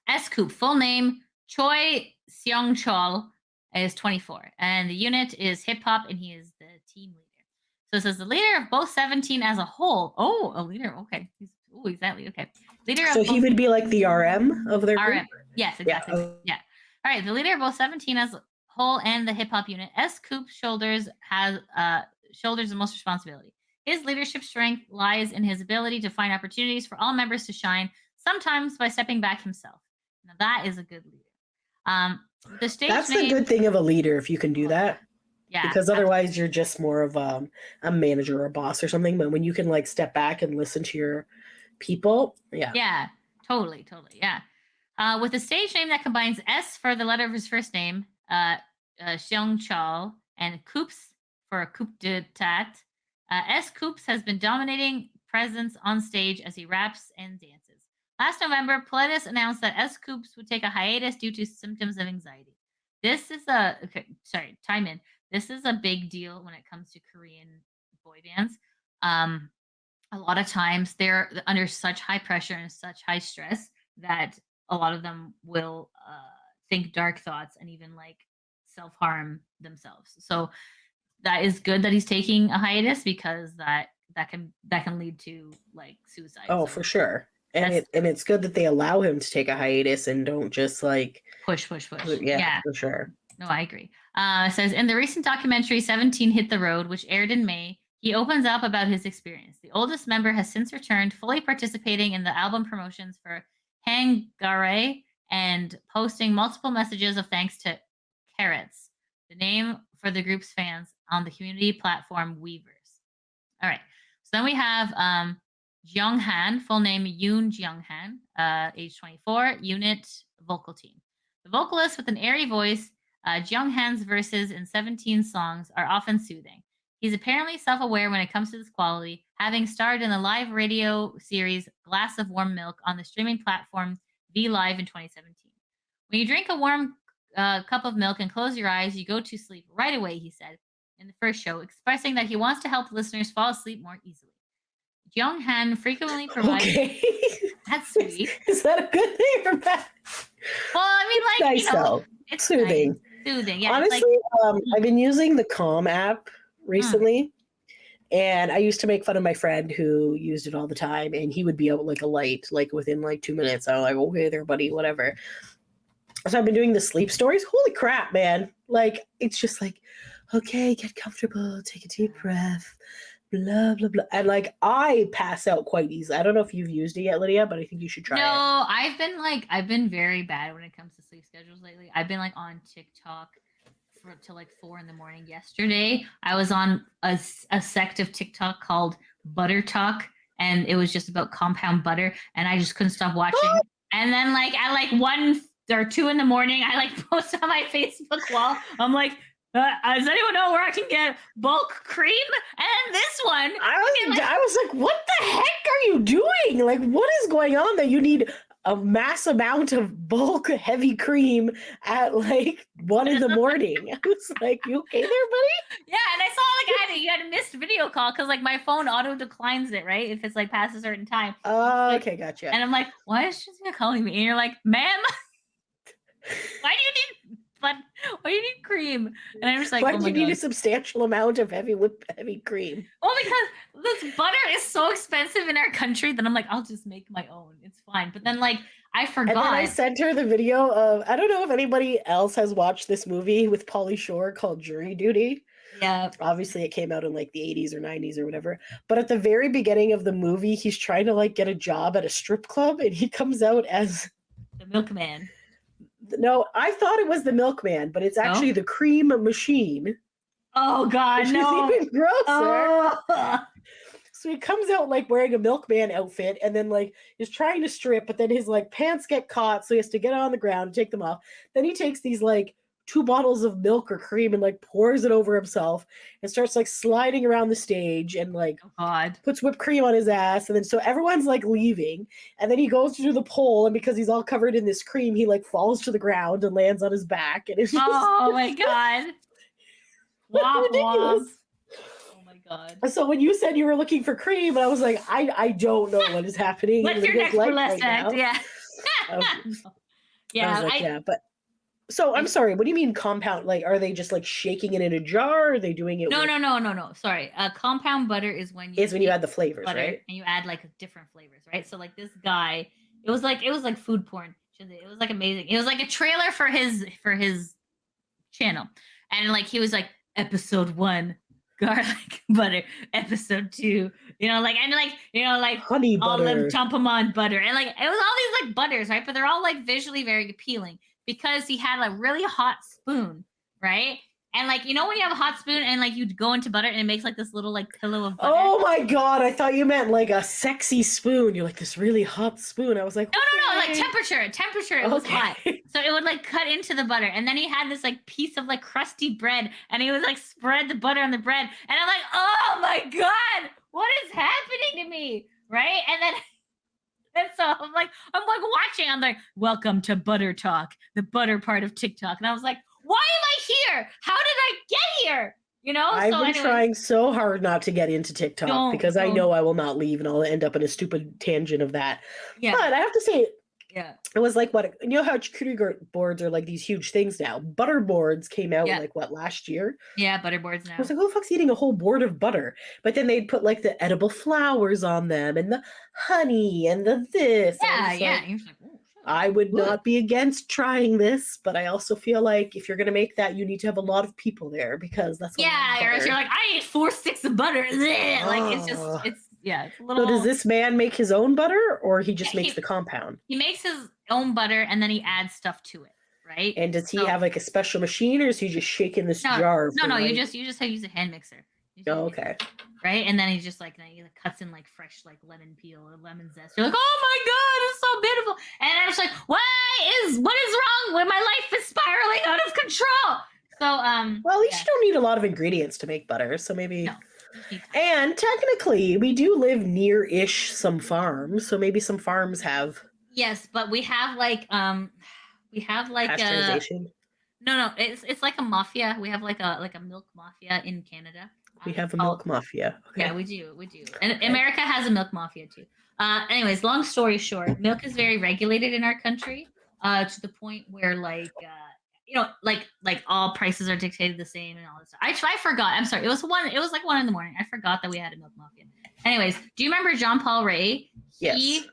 S-Coop, full name, Choi Seong-chol, is 24. And the unit is hip hop, and he is the team leader. So it says the leader of both 17 as a whole. Oh, a leader. Okay. He's that leader. Okay. Leader of he would be like the RM of their RM. group? Yes, exactly. Yeah. All right. The leader of both 17 as a whole and the hip hop unit, S-Coop shoulders the most responsibility. His leadership strength lies in his ability to find opportunities for all members to shine, sometimes by stepping back himself. Now that is a good leader. The stage That's the good thing of a leader, if you can do that. Yeah. Because otherwise you're just more of a manager or a boss or something. But when you can, like, step back and listen to your people, yeah. Yeah, totally. Yeah. With a stage name that combines S for the letter of his first name, Seong-chol, and Coops for Coup d'etat, S. Coops has been dominating presence on stage as he raps and dances. Last November, Pledis announced that S. Coops would take a hiatus due to symptoms of anxiety. This is This is a big deal when it comes to Korean boy bands. A lot of times they're under such high pressure and such high stress that a lot of them will think dark thoughts and even, like, self-harm themselves. So that is good that he's taking a hiatus, because that can lead to, like, suicide. Oh, so for sure. And it's good that they allow him to take a hiatus and don't just, like, push. Yeah, for sure. No, I agree. It says, in the recent documentary 17 Hit the Road, which aired in May, he opens up about his experience. The oldest member has since returned, fully participating in the album promotions for Hangare and posting multiple messages of thanks to Carrots, the name for the group's fans, on the community platform Weavers. All right. So then we have Jeonghan, full name Yoon Jeonghan, age 24, unit vocal team. The vocalist with an airy voice, Jeonghan's verses in 17 songs are often soothing. He's apparently self-aware when it comes to this quality, having starred in the live radio series Glass of Warm Milk on the streaming platform VLive in 2017. When you drink a warm cup of milk and close your eyes, you go to sleep right away, he said in the first show, expressing that he wants to help listeners fall asleep more easily. Jeonghan frequently provides... Okay. That's sweet. Is that a good thing or bad? Well, I mean, like, nice, though. It's soothing. Nice. Soothing, yeah. Honestly, I've been using the Calm app recently, and I used to make fun of my friend who used it all the time, and he would be out like a light, like within like 2 minutes. I'm like, okay there, buddy, whatever. So I've been doing the sleep stories. Holy crap, man. Like, it's just like, okay, get comfortable, take a deep breath, blah, blah, blah. And, like, I pass out quite easily. I don't know if you've used it yet, Lydia, but I think you should try it. No, I've been very bad when it comes to sleep schedules lately. I've been, like, on TikTok till like 4 a.m. Yesterday, I was on a sect of TikTok called Butter Talk, and it was just about compound butter, and I just couldn't stop watching. And then, like, at like there are 2 in the morning. I like post on my Facebook wall. I'm like, does anyone know where I can get bulk cream? And this one, I was like, what the heck are you doing? Like, what is going on that you need a mass amount of bulk heavy cream at like 1 in the morning? I was like, you okay there, buddy? Yeah, and I saw you had a missed video call because like my phone auto declines it, right? If it's like past a certain time. Oh, okay, gotcha. And I'm like, why is Jessica calling me? And you're like, ma'am, why do you need cream? And I'm just like, why do you need a substantial amount of heavy cream? Well, because this butter is so expensive in our country that I'm like, I'll just make my own. It's fine. But then like I forgot. And then I sent her the video of, I don't know if anybody else has watched this movie with Pauly Shore called Jury Duty. Yeah. Obviously it came out in like the 80s or 90s or whatever. But at the very beginning of the movie, he's trying to like get a job at a strip club and he comes out as the milkman. No, I thought it was the milkman, but it's actually the cream machine. Oh God, which no! Is even grosser. Oh. So he comes out like wearing a milkman outfit, and then like is trying to strip, but then his like pants get caught, so he has to get on the ground and take them off. Then he takes these like 2 bottles of milk or cream and like pours it over himself and starts like sliding around the stage and like puts whipped cream on his ass. And then so everyone's like leaving, and then he goes to do the pole, and because he's all covered in this cream, he like falls to the ground and lands on his back. And it's just oh my God. Womp, ridiculous. Womp. Oh my God. So when you said you were looking for cream, I was like, I don't know what is happening. What's your next burlesque act? Yeah. Yeah. Yeah, but so I'm sorry, what do you mean compound? Like, are they just like shaking it in a jar? Or are they doing it? No. Sorry. Compound butter is when you add the flavors, right? And you add like different flavors, right? So like this guy, it was like food porn. It was like amazing. It was like a trailer for his channel. And like he was like episode 1 garlic butter, episode 2, like honey butter, all them champamon butter, and like it was all these like butters, right? But they're all like visually very appealing because he had a really hot spoon, right? And like when you have a hot spoon and like you go into butter and it makes like this little like pillow of butter. Oh my God, I thought you meant like a sexy spoon. You're like this really hot spoon. I was like, no, like temperature. It was hot, so it would like cut into the butter. And then he had this like piece of like crusty bread, and he would like spread the butter on the bread. And I'm like, oh my God, what is happening to me, right? And so I'm like watching. I'm like, welcome to Butter Talk, the butter part of TikTok. And I was like, why am I here? How did I get here? I've been trying so hard not to get into TikTok because I know I will not leave and I'll end up in a stupid tangent of that. Yeah. But I have to say, it was like what how charcuterie boards are like these huge things now. Butter boards came out like last year? Yeah, butter boards now. I was like, who the fuck's eating a whole board of butter? But then they'd put like the edible flowers on them and the honey and the this. Yeah. I would not be against trying this, but I also feel like if you're going to make that, you need to have a lot of people there because that's or else you're like, I ate 4 sticks of butter. Like it's a little. So does this man make his own butter, or he just makes the compound? He makes his own butter and then he adds stuff to it, right? And does he have like a special machine, or is he just shaking this jar? No. You just use a hand mixer. Oh, okay. Right, and then he just like he cuts in like fresh like lemon peel or lemon zest. You're like, oh my God, it's so beautiful. And I'm just like, what is wrong when my life is spiraling out of control? So well, at least you don't need a lot of ingredients to make butter, so maybe. No. And technically, we do live near-ish some farms, so maybe some farms have. Yes, but we have like pasteurization. No, it's like a mafia. We have like a milk mafia in Canada. We have a milk mafia. Okay. Yeah, we do. And America has a milk mafia too. Anyways, long story short, milk is very regulated in our country to the point where like all prices are dictated the same and all this stuff. I forgot. I'm sorry. It was like 1 in the morning. I forgot that we had a milk mafia. Anyways, do you remember John Paul Ray? Yes. He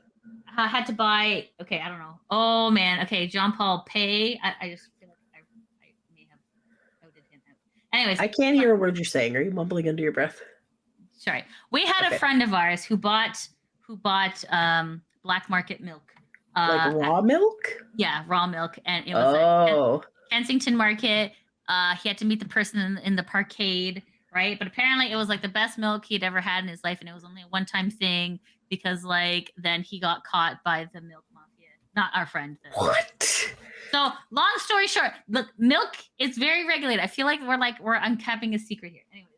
had to buy. Okay, I don't know. Oh man. Okay, John Paul Pay. I just feel like I may have outed him out. Anyways, I can't hear a word you're saying. Are you mumbling under your breath? Sorry. We had a friend of ours who bought black market milk. Like raw milk? Yeah, raw milk, and it was Kensington Market. He had to meet the person in the parkade, right? But apparently it was like the best milk he'd ever had in his life, and it was only a one-time thing because like then he got caught by the milk mafia. Not our friend. What? So long story short, look, milk is very regulated. I feel like we're uncapping a secret here. Anyways,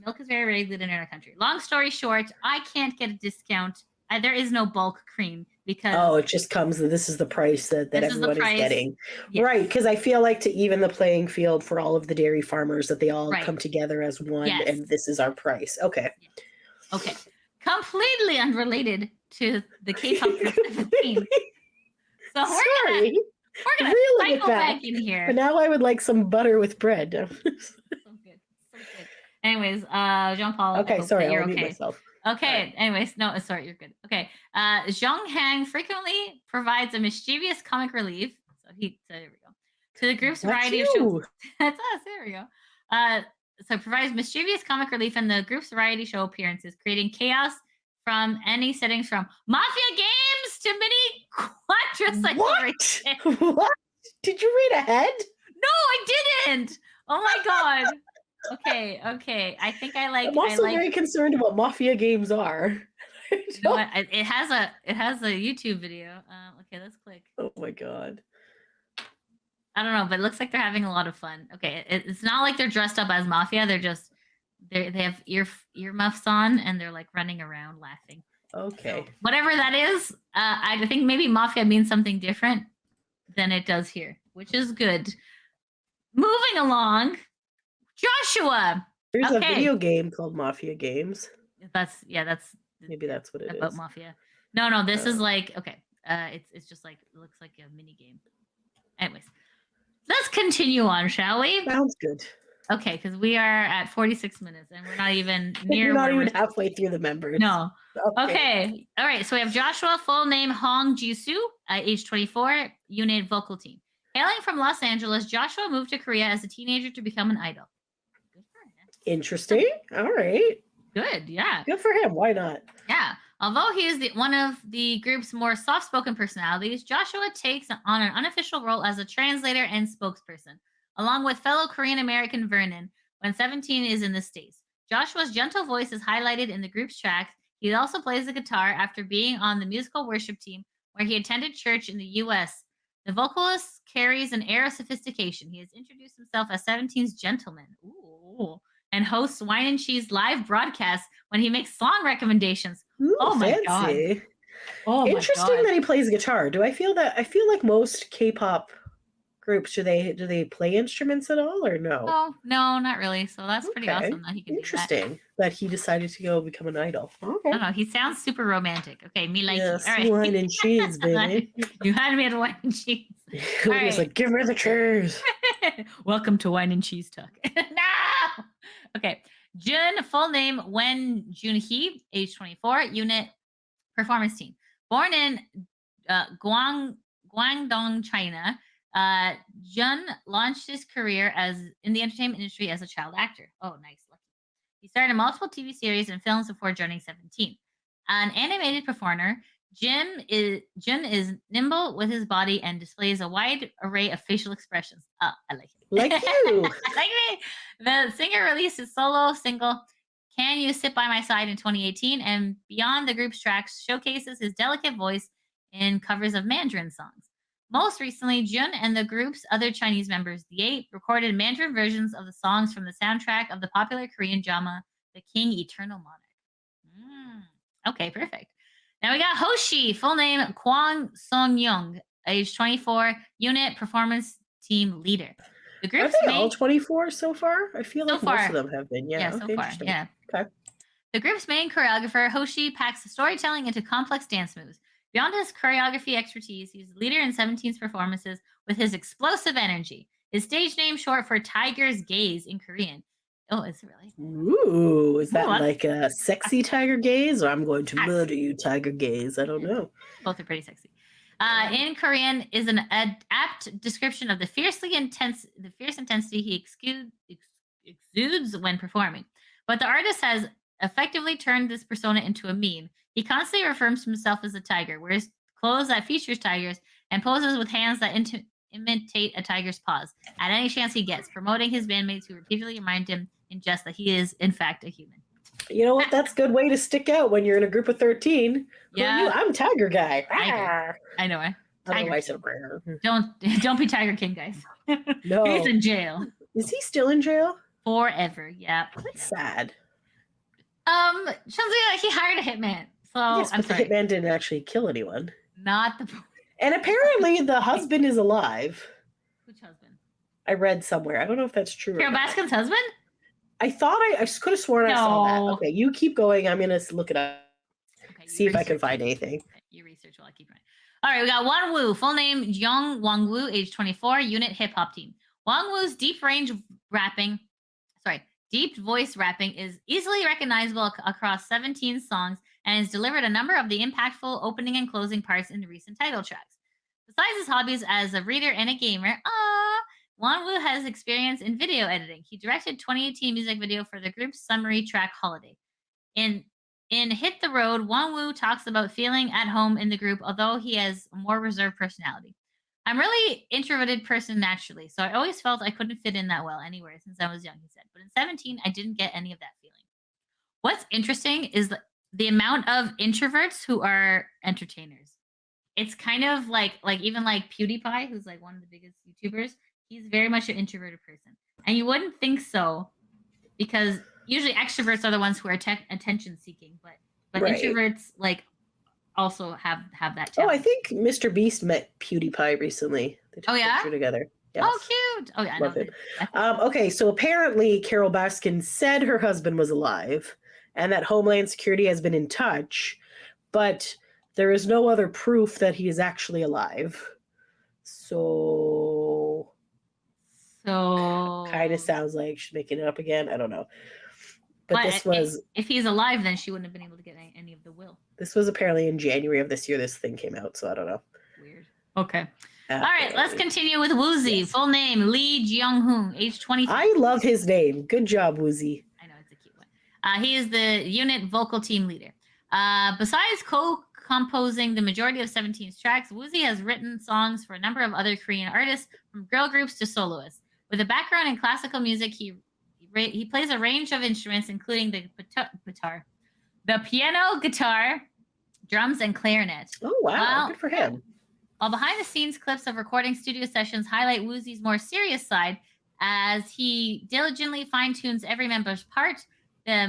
milk is very regulated in our country. Long story short, I can't get a discount. There is no bulk cream because it just comes. This is the price that everyone is getting, yes. right? Because I feel like to even the playing field for all of the dairy farmers, that they all come together as one, and this is our price. Okay. Okay. Completely unrelated to the K-pop group 17. So we're gonna cycle back in here. But now I would like some butter with bread. So good. Anyways, Jean-Paul. Okay, sorry, you're I'll mute okay. myself. Okay. Right. Anyways, no, sorry, you're good. Okay. Zhong Hang frequently provides a mischievous comic relief. So there we go. To the group's variety of shows. That's us. There we go. So provides mischievous comic relief in the group's variety show appearances, creating chaos from any settings from mafia games to mini quadricycle. What? Did you read ahead? No, I didn't. Oh my god. Okay. I think I like. I'm also very concerned about mafia games are. You know what? It has a YouTube video. Okay, let's click. Oh my god. I don't know, but it looks like they're having a lot of fun. Okay, it's not like they're dressed up as mafia. They're just they have earmuffs on and they're like running around laughing. Okay. So, whatever that is, I think maybe mafia means something different than it does here, which is good. Moving along. Joshua. There's a video game called Mafia Games. Maybe that's what it is. About mafia. No, this is like it's just like it looks like a mini game. Anyways, let's continue on, shall we? Sounds good. Okay, because we are at 46 minutes and we're not even near. You're not even halfway through the members. No. Okay. All right. So we have Joshua, full name Hong Jisoo, age 24, unit vocal team. Hailing from Los Angeles, Joshua moved to Korea as a teenager to become an idol. Interesting. All right. Good. Yeah. Good for him. Why not? Yeah. Although he is one of the group's more soft-spoken personalities, Joshua takes on an unofficial role as a translator and spokesperson, along with fellow Korean-American Vernon, when 17 is in the States. Joshua's gentle voice is highlighted in the group's tracks. He also plays the guitar after being on the musical worship team, where he attended church in the U.S. The vocalist carries an air of sophistication. He has introduced himself as 17's gentleman. Ooh. And hosts Wine and Cheese live broadcasts when he makes song recommendations. Ooh, oh my fancy. god! Oh interesting my god. that he plays guitar. I feel like most K-pop groups do they play instruments at all or no? No, not really. So that's pretty awesome that he can Interesting do that. That he decided to go become an idol. Okay. I don't know. He sounds super romantic. Okay, me like yes, all right. Wine and Cheese, baby. You had me at Wine and Cheese. He was like, give me the cheese. Welcome to Wine and Cheese Talk. No. Okay. Jun, full name Wen Junhee, age 24, unit performance team. Born in Guangdong, China, Jun launched his career in the entertainment industry as a child actor. Oh, nice. Lucky. He starred in multiple TV series and films before joining 17. An animated performer, Jun is nimble with his body and displays a wide array of facial expressions. I like it. Like you. Like me. The singer released his solo single, Can You Sit By My Side, in 2018, and beyond the group's tracks showcases his delicate voice in covers of Mandarin songs. Most recently, Jun and the group's other Chinese members, The Eight, recorded Mandarin versions of the songs from the soundtrack of the popular Korean drama, The King Eternal Monarch. Okay, perfect. Now we got Hoshi, full name Kwang Song-young, age 24, unit performance team leader. The group's Are they all 24 so far? I feel like most of them have been. Yeah, so far. Yeah. Okay. The group's main choreographer, Hoshi, packs the storytelling into complex dance moves. Beyond his choreography expertise, he's the leader in 17's performances with his explosive energy. His stage name, short for Tiger's Gaze in Korean. Oh, is it really? Ooh, is that like a sexy tiger gaze, or I'm going to murder you, tiger gaze? I don't know. Both are pretty sexy. In Korean is an apt description of the fierce intensity he exudes when performing. But the artist has effectively turned this persona into a meme. He constantly refers to himself as a tiger, wears clothes that features tigers, and poses with hands that imitate a tiger's paws at any chance he gets, promoting his bandmates who repeatedly remind him in jest that he is, in fact, a human. You know what? That's a good way to stick out when you're in a group of 13. Yeah. Who are you? I'm Tiger Guy. Tiger. I know. Tiger Otherwise, King. Don't be Tiger King, guys. No. He's in jail Is he still in jail? forever. Yeah. That's sad. He hired a hitman. So Yes, I'm but the sorry. hitman didn't actually kill anyone. Not the And apparently the husband is alive. which husband? I read somewhere. I don't know if that's true. Carol or not. Baskin's husband? I thought I could have sworn I saw that. No. Okay, you keep going. I'm gonna look it up. Okay, you See if I can research find it. anything. Okay, you research while I keep going. All right, we got Wang Wu, full name Jeong Wang Wu, age 24, unit hip hop team. Wang Wu's deep voice rapping is easily recognizable across 17 songs and has delivered a number of the impactful opening and closing parts in the recent title tracks. Besides his hobbies as a reader and a gamer, Wang Wu has experience in video editing. He directed 2018 music video for the group's summary track Holiday. In Hit the Road, Wang Wu talks about feeling at home in the group, although he has a more reserved personality. I'm really introverted person naturally, so I always felt I couldn't fit in that well anywhere since I was young, he said. But in 17, I didn't get any of that feeling. What's interesting is the amount of introverts who are entertainers. It's kind of like even like PewDiePie, who's like one of the biggest YouTubers. He's very much an introverted person. And you wouldn't think so because usually extroverts are the ones who are attention seeking, but Right. introverts like also have that Oh, I talent. think Mr. Beast met PewDiePie recently. They took Oh, a yeah? picture together. Yes. Oh, cute. Oh, yeah, I know. Love him. Okay, so apparently Carol Baskin said her husband was alive and that Homeland Security has been in touch, but there is no other proof that he is actually alive. So kind of sounds like she's making it up again. I don't know. But this was if he's alive, then she wouldn't have been able to get any of the will. this was apparently in January of this year. This thing came out, so I don't know. Weird. Okay. All right, let's continue with Woozy. Yes. Full name Lee Jeong-hoon, age 23. I love his name. Good job, Woozy. I know, it's a cute one. He is the unit vocal team leader. Besides co-composing the majority of 17's tracks, Woozy has written songs for a number of other Korean artists, from girl groups to soloists. With a background in classical music, he plays a range of instruments, including the guitar, the piano, guitar, drums, and clarinet. Oh, wow. Good for him. While behind-the-scenes clips of recording studio sessions highlight Woozy's more serious side, as he diligently fine-tunes every member's part, the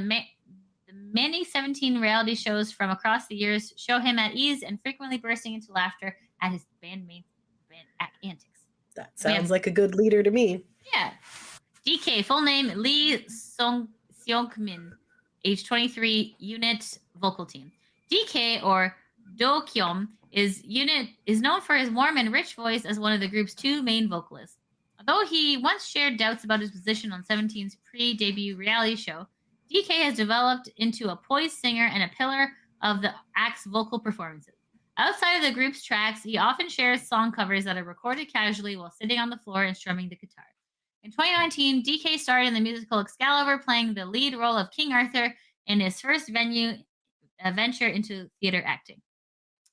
many 17 reality shows from across the years show him at ease and frequently bursting into laughter at his bandmates' antics. That sounds like a good leader to me. Yeah. DK, full name Lee Seong-min, age 23, unit vocal team. DK, or Do Kyum, is known for his warm and rich voice as one of the group's two main vocalists. Although he once shared doubts about his position on 17's pre-debut reality show, DK has developed into a poised singer and a pillar of the act's vocal performances. Outside of the group's tracks, he often shares song covers that are recorded casually while sitting on the floor and strumming the guitar. In 2019, DK starred in the musical Excalibur, playing the lead role of King Arthur in his first venture into theater acting.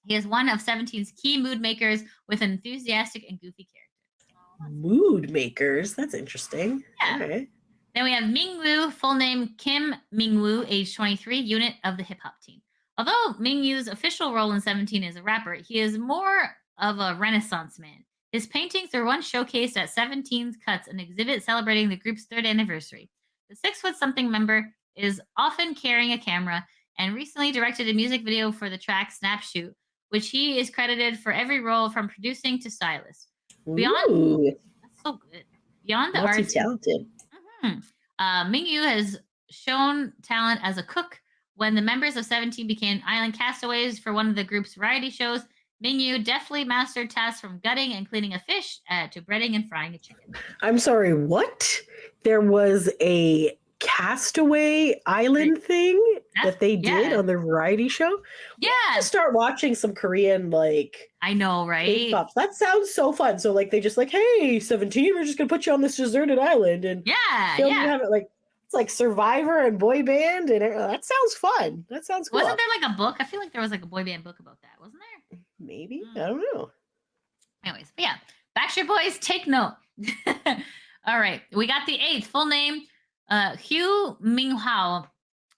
He is one of 17's key mood makers with an enthusiastic and goofy character. Mood makers? That's interesting. Yeah. Okay. Then we have Mingwoo, full name Kim Mingwoo, age 23, unit of the hip-hop team. Although Mingwoo's official role in 17 is a rapper, he is more of a renaissance man. His paintings were once showcased at 17's Cuts, an exhibit celebrating the group's 3rd anniversary. The 6'something member is often carrying a camera and recently directed a music video for the track Snap Shoot, which he is credited for every role from producing to stylist. Beyond, that's so good. Beyond the arts, multi-talented. Mingyu has shown talent as a cook. When the members of 17 became island castaways for one of the group's variety shows, Mingyu deftly mastered tasks from gutting and cleaning a fish to breading and frying a chicken. I'm sorry, what? There was a Castaway Island thing that they did on the variety show? Yeah. Just start watching some Korean, I know, right? K-pop. That sounds so fun. So, they just hey, 17, we're just going to put you on this deserted island. And film you have it, it's like Survivor and boy band. And that sounds fun. That sounds cool. Wasn't there a book? I feel like there was a boy band book about that. Wasn't there? Maybe. I don't know. Anyways, but yeah. Backstreet Boys, take note. All right. We got the 8th. Full name, Hugh Minghao,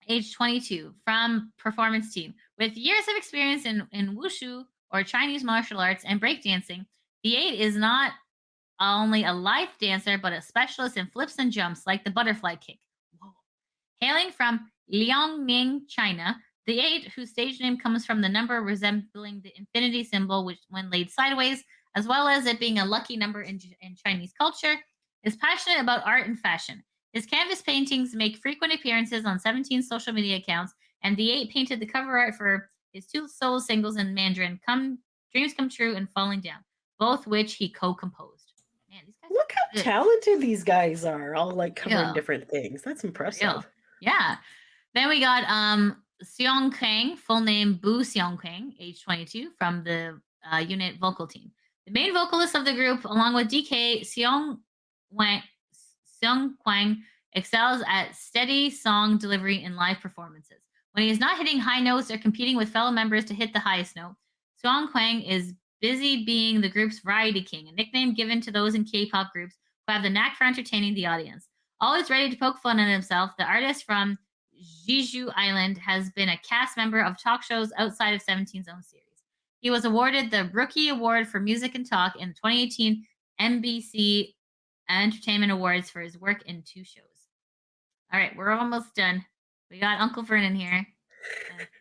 age 22, from performance team. With years of experience in wushu, or Chinese martial arts and breakdancing. The 8 is not only a live dancer, but a specialist in flips and jumps like the butterfly kick. Whoa. Hailing from Liaoning, China, the 8, whose stage name comes from the number resembling the infinity symbol, which, when laid sideways, as well as it being a lucky number in Chinese culture, is passionate about art and fashion. His canvas paintings make frequent appearances on 17 social media accounts, and the 8 painted the cover art for his 2 solo singles in Mandarin, Dreams Come True and Falling Down, both which he co-composed. Man, these guys Look how good. talented these guys are, all like covering Yeah. different things. That's impressive. Yeah. Then we got Seong Kang, full name Bu Seong Kang, age 22, from the unit vocal team. The main vocalist of the group, along with DK, Seong Kwang, excels at steady song delivery in live performances. When he is not hitting high notes or competing with fellow members to hit the highest note, Seong Kwang is busy being the group's variety king, a nickname given to those in K-pop groups who have the knack for entertaining the audience. Always ready to poke fun at himself, the artist from Jeju Island has been a cast member of talk shows outside of 17's own series. He was awarded the Rookie Award for Music and Talk in the 2018 NBC Entertainment Awards for his work in 2 shows. All right, we're almost done. We got Uncle Vernon here.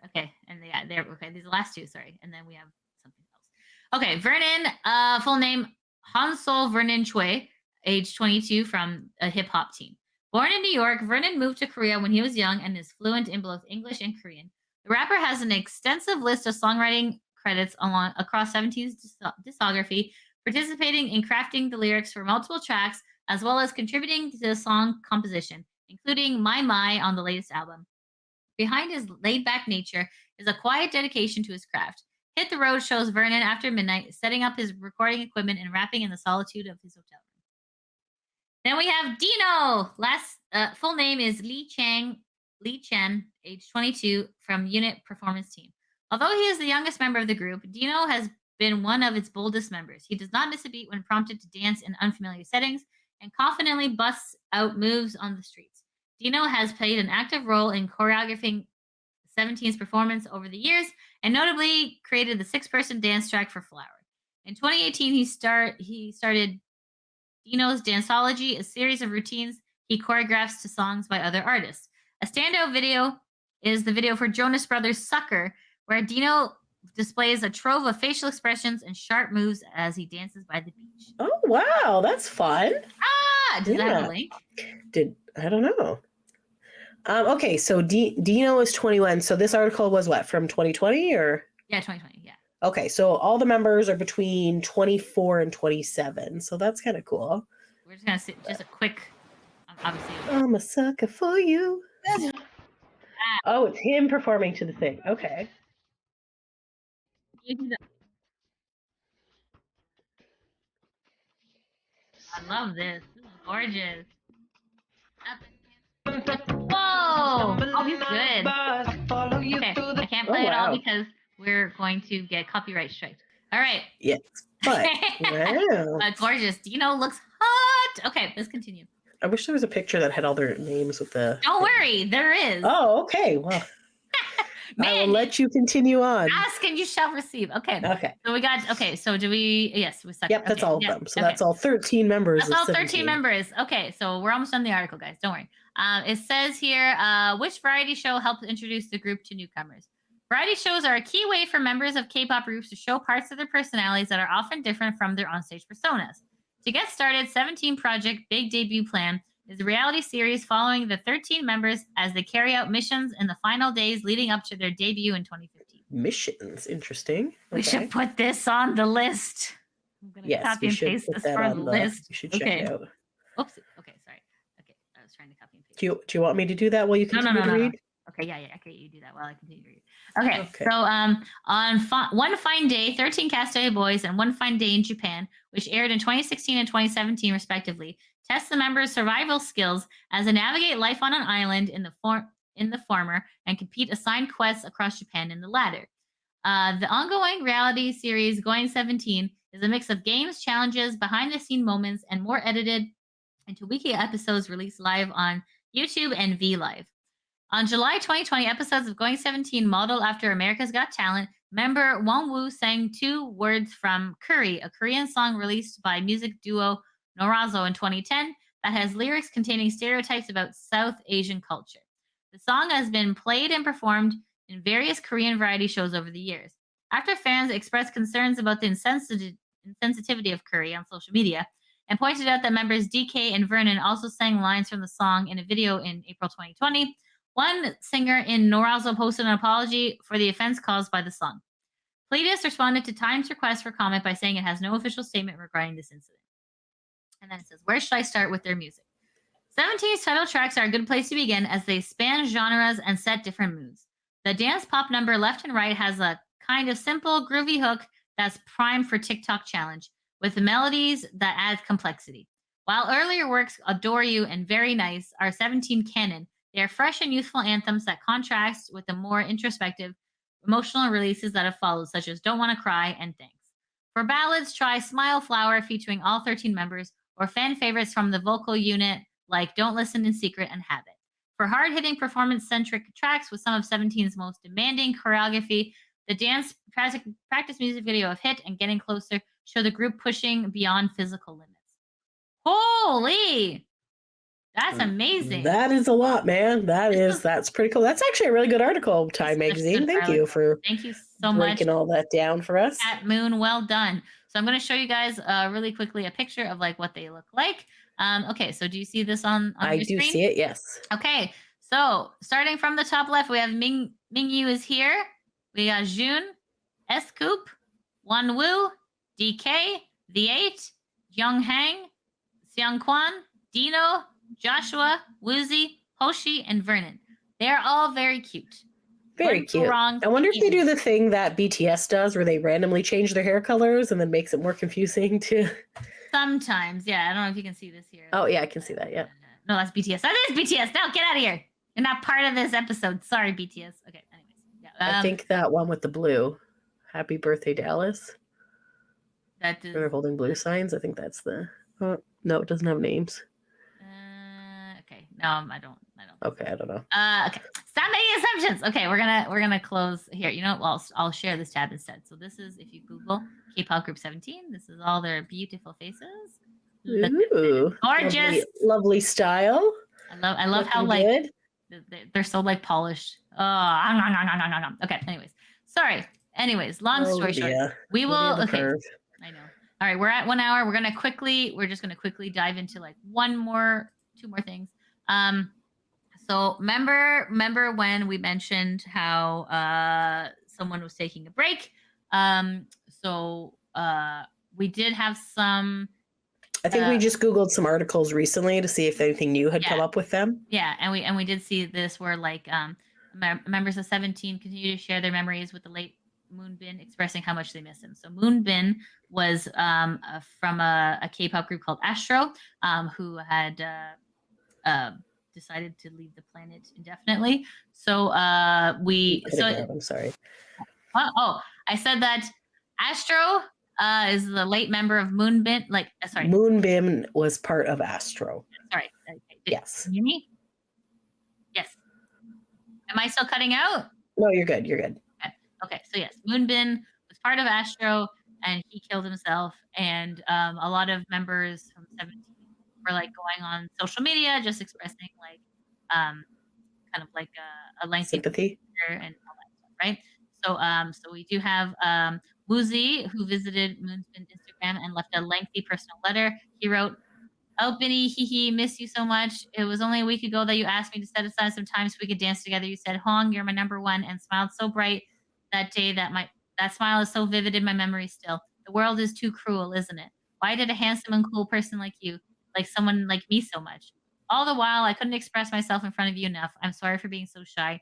Okay, and they're okay. These are the last 2, sorry, and then we have something else. Okay, Vernon, full name Hansol Vernon Choi, age 22, from a hip hop team. Born in New York, Vernon moved to Korea when he was young and is fluent in both English and Korean. The rapper has an extensive list of songwriting credits across 17's discography, participating in crafting the lyrics for multiple tracks, as well as contributing to the song composition, including My on the latest album. Behind his laid-back nature is a quiet dedication to his craft. Hit the Road shows Vernon after midnight, setting up his recording equipment and rapping in the solitude of his hotel room. Then we have Dino. Full name is Li Chen, age 22, from Unit Performance Team. Although he is the youngest member of the group, Dino has been one of its boldest members. He does not miss a beat when prompted to dance in unfamiliar settings and confidently busts out moves on the streets. Dino has played an active role in choreographing 17's performance over the years and notably created the 6-person dance track for Flower. In 2018, he started Dino's Danceology, a series of routines he choreographs to songs by other artists. A standout video is the video for Jonas Brothers' Sucker, where Dino displays a trove of facial expressions and sharp moves as he dances by the beach. Oh, wow. That's fun. Does that have a link? I don't know. Okay, so Dino is 21. So this article was what, from 2020 or? Yeah, 2020, yeah. Okay, so all the members are between 24 and 27. So that's kind of cool. We're just going to see just a quick, obviously. I'm a sucker for you. Oh, it's him performing to the thing. Okay. I love this. This is gorgeous. Whoa! Oh, he's good. Okay, I can't play it all because we're going to get copyright striked. All right. Yes. But wow. Gorgeous. Dino looks hot. Okay, let's continue. I wish there was a picture that had all their names with the. Don't worry, there is. Oh, okay. Well, I will let you continue on. Ask and you shall receive. Okay. Okay. So we got. Okay. So do we? Yes, we. Yep, that's all of them. So that's all 13 members. That's all 13 members. Okay, so we're almost done the article, guys. Don't worry. It says here, which variety show helped introduce the group to newcomers? Variety shows are a key way for members of K-pop groups to show parts of their personalities that are often different from their onstage personas. To get started, 17 Project Big Debut Plan is a reality series following the 13 members as they carry out missions in the final days leading up to their debut in 2015. Missions, interesting. We should put this on the list. I'm going to copy and paste this for the list. You should check it out. Oops. Okay, sorry. Okay, I was trying to copy and paste. Do you want me to do that while you continue to read? Okay, yeah. Okay, you do that while I continue to read. Okay. So on One Fine Day, 13 Castaway Boys and One Fine Day in Japan, which aired in 2016 and 2017 respectively, test the members' survival skills as they navigate life on an island in the former and complete assigned quests across Japan in the latter. The ongoing reality series Going 17 is a mix of games, challenges, behind-the-scene moments, and more edited into weekly episodes released live on YouTube and V Live. On July 2020, episodes of Going 17 modeled after America's Got Talent member Won Woo sang 2 words from Curry, a Korean song released by music duo Norazo in 2010 that has lyrics containing stereotypes about South Asian culture. The song has been played and performed in various Korean variety shows over the years. After fans expressed concerns about the insensitivity of Curry on social media and pointed out that members DK and Vernon also sang lines from the song in a video in April 2020, one singer in Norazo posted an apology for the offense caused by the song. Pledis responded to Time's request for comment by saying it has no official statement regarding this incident. And then it says, where should I start with their music? 17's title tracks are a good place to begin as they span genres and set different moods. The dance pop number Left and Right has a kind of simple, groovy hook that's primed for TikTok challenge, with melodies that add complexity. While earlier works, Adore You and Very Nice, are 17 canon, they are fresh and youthful anthems that contrast with the more introspective, emotional releases that have followed, such as Don't Wanna Cry and Thanks. For ballads, try Smile Flower featuring all 13 members, or fan favorites from the vocal unit like Don't Listen in Secret and Habit. For hard-hitting performance-centric tracks with some of 17's most demanding choreography, the dance practice music video of Hit and Getting Closer show the group pushing beyond physical limits. Holy! That's amazing. That is a lot, man. That's pretty cool. That's actually a really good article, Time Magazine. Thank you so much breaking all that down for us. At Moon, well done. So I'm going to show you guys really quickly a picture of like what they look like. Okay, so do you see this on your screen? I do see it, yes. Okay, so starting from the top left, we have Mingyu is here. We got Jun, S-Coop, Won Woo, DK, The 8, Young Hang, Seung Kwan, Dino, Joshua, Woozy, Hoshi, and Vernon. They are all very cute. Very cute. I wonder if they do the thing that BTS does where they randomly change their hair colors and then makes it more confusing too. Sometimes, yeah. I don't know if you can see this here. Oh, yeah, I can see that, yeah. No, that's BTS. That is BTS. No, get out of here. You're not part of this episode. Sorry, BTS. Okay, anyways. Yeah, I think that one with the blue. Happy birthday, Dallas. That is... They're holding blue signs. I think that's the... no, it doesn't have names. Okay. No, I don't. Okay, I don't know. Okay. Stop making assumptions. Okay, we're gonna close here. You know, well, I'll share this tab instead. So this is, if you Google K-pop Group 17, this is all their beautiful faces. Ooh, gorgeous, lovely style. I love how like they're so like polished. Oh, okay. Anyways, sorry. Anyways, long story short, we will. Okay, I know. All right, we're at 1 hour. We're just gonna quickly dive into like two more things. So remember when we mentioned how someone was taking a break? So we did have some. I think we just Googled some articles recently to see if anything new had come up with them. Yeah, and we did see this where like members of 17 continue to share their memories with the late Moonbin, expressing how much they miss him. So Moonbin was from a K-pop group called Astro, who had decided to leave the planet indefinitely. So I'm sorry. I said that Astro is the late member of Moonbin. Moonbin was part of Astro. Sorry. Yes. You hear me? Yes. Am I still cutting out? No, you're good. You're good. Okay. So yes, Moonbin was part of Astro, and he killed himself. And a lot of members from 17 were like going on social media, just expressing like, kind of like a lengthy sympathy and all that stuff, right? So we do have Woozy, who visited Moonbin's Instagram and left a lengthy personal letter. He wrote, "Oh, Binny, miss you so much. It was only a week ago that you asked me to set aside some time so we could dance together. You said, Hong, you're my number one, and smiled so bright that day that smile is so vivid in my memory still. The world is too cruel, isn't it? Why did a handsome and cool person like you, like someone like me so much? All the while, I couldn't express myself in front of you enough. I'm sorry for being so shy.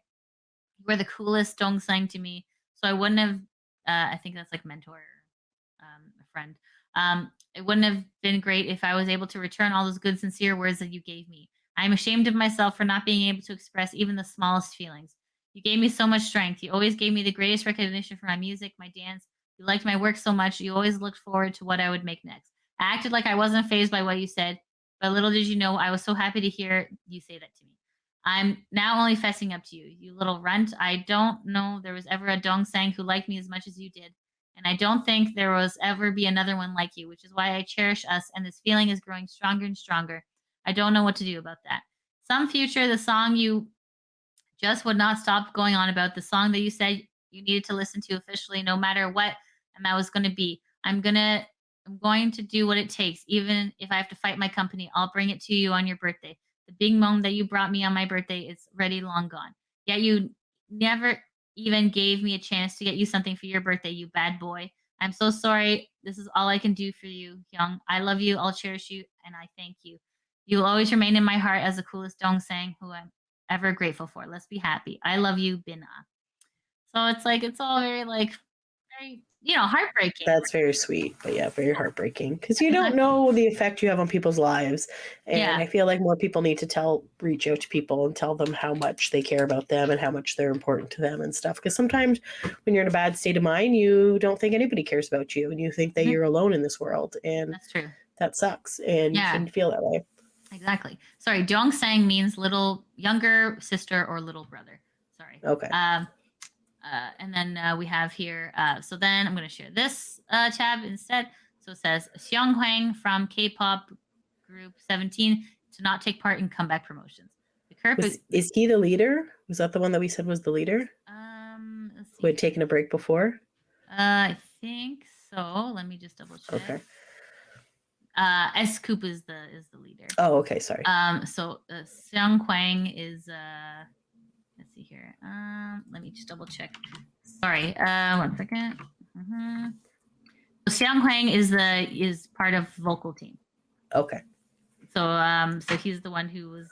You were the coolest Dong sang to me, so I wouldn't have, I think that's like mentor, a friend. It wouldn't have been great if I was able to return all those good, sincere words that you gave me. I'm ashamed of myself for not being able to express even the smallest feelings. You gave me so much strength. You always gave me the greatest recognition for my music, my dance. You liked my work so much. You always looked forward to what I would make next. I acted like I wasn't fazed by what you said, but little did you know, I was so happy to hear you say that to me. I'm now only fessing up to you, you little runt. I don't know there was ever a Dongsang who liked me as much as you did. And I don't think there was ever be another one like you, which is why I cherish us. And this feeling is growing stronger and stronger. I don't know what to do about that. Some future, the song you just would not stop going on about, the song that you said you needed to listen to officially, no matter what amount was going to be. I'm going to do what it takes, even if I have to fight my company. I'll bring it to you on your birthday. The big moment that you brought me on my birthday is already long gone. Yet you never even gave me a chance to get you something for your birthday, you bad boy. I'm so sorry. This is all I can do for you, Young. I love you. I'll cherish you, and I thank you. You will always remain in my heart as the coolest Dongsang who I'm ever grateful for. Let's be happy. I love you, Bina. So it's like, it's all very like, very, heartbreaking. That's very sweet, but yeah, very heartbreaking because you don't know the effect you have on people's lives. And I feel like more people need to reach out to people and tell them how much they care about them and how much they're important to them and stuff. Because sometimes when you're in a bad state of mind, you don't think anybody cares about you and you think that you're alone in this world. And that's true. That sucks. And you shouldn't feel that way. Exactly. Sorry, Dongsang means little younger sister or little brother. Sorry. Okay. And then we have here, so then I'm going to share this tab instead. So it says, Xiong Huang from K-pop group 17 to not take part in comeback promotions. Is he the leader? Was that the one that we said was the leader? Let's see. Who had taken a break before? I think so. Let me just double check. Okay. S-Coop is the leader. Oh, okay. Sorry. So Xiong Huang is let's see here. Let me just double check. Sorry. 1 second. So Xiang Huang is part of vocal team. Okay. So he's the one who was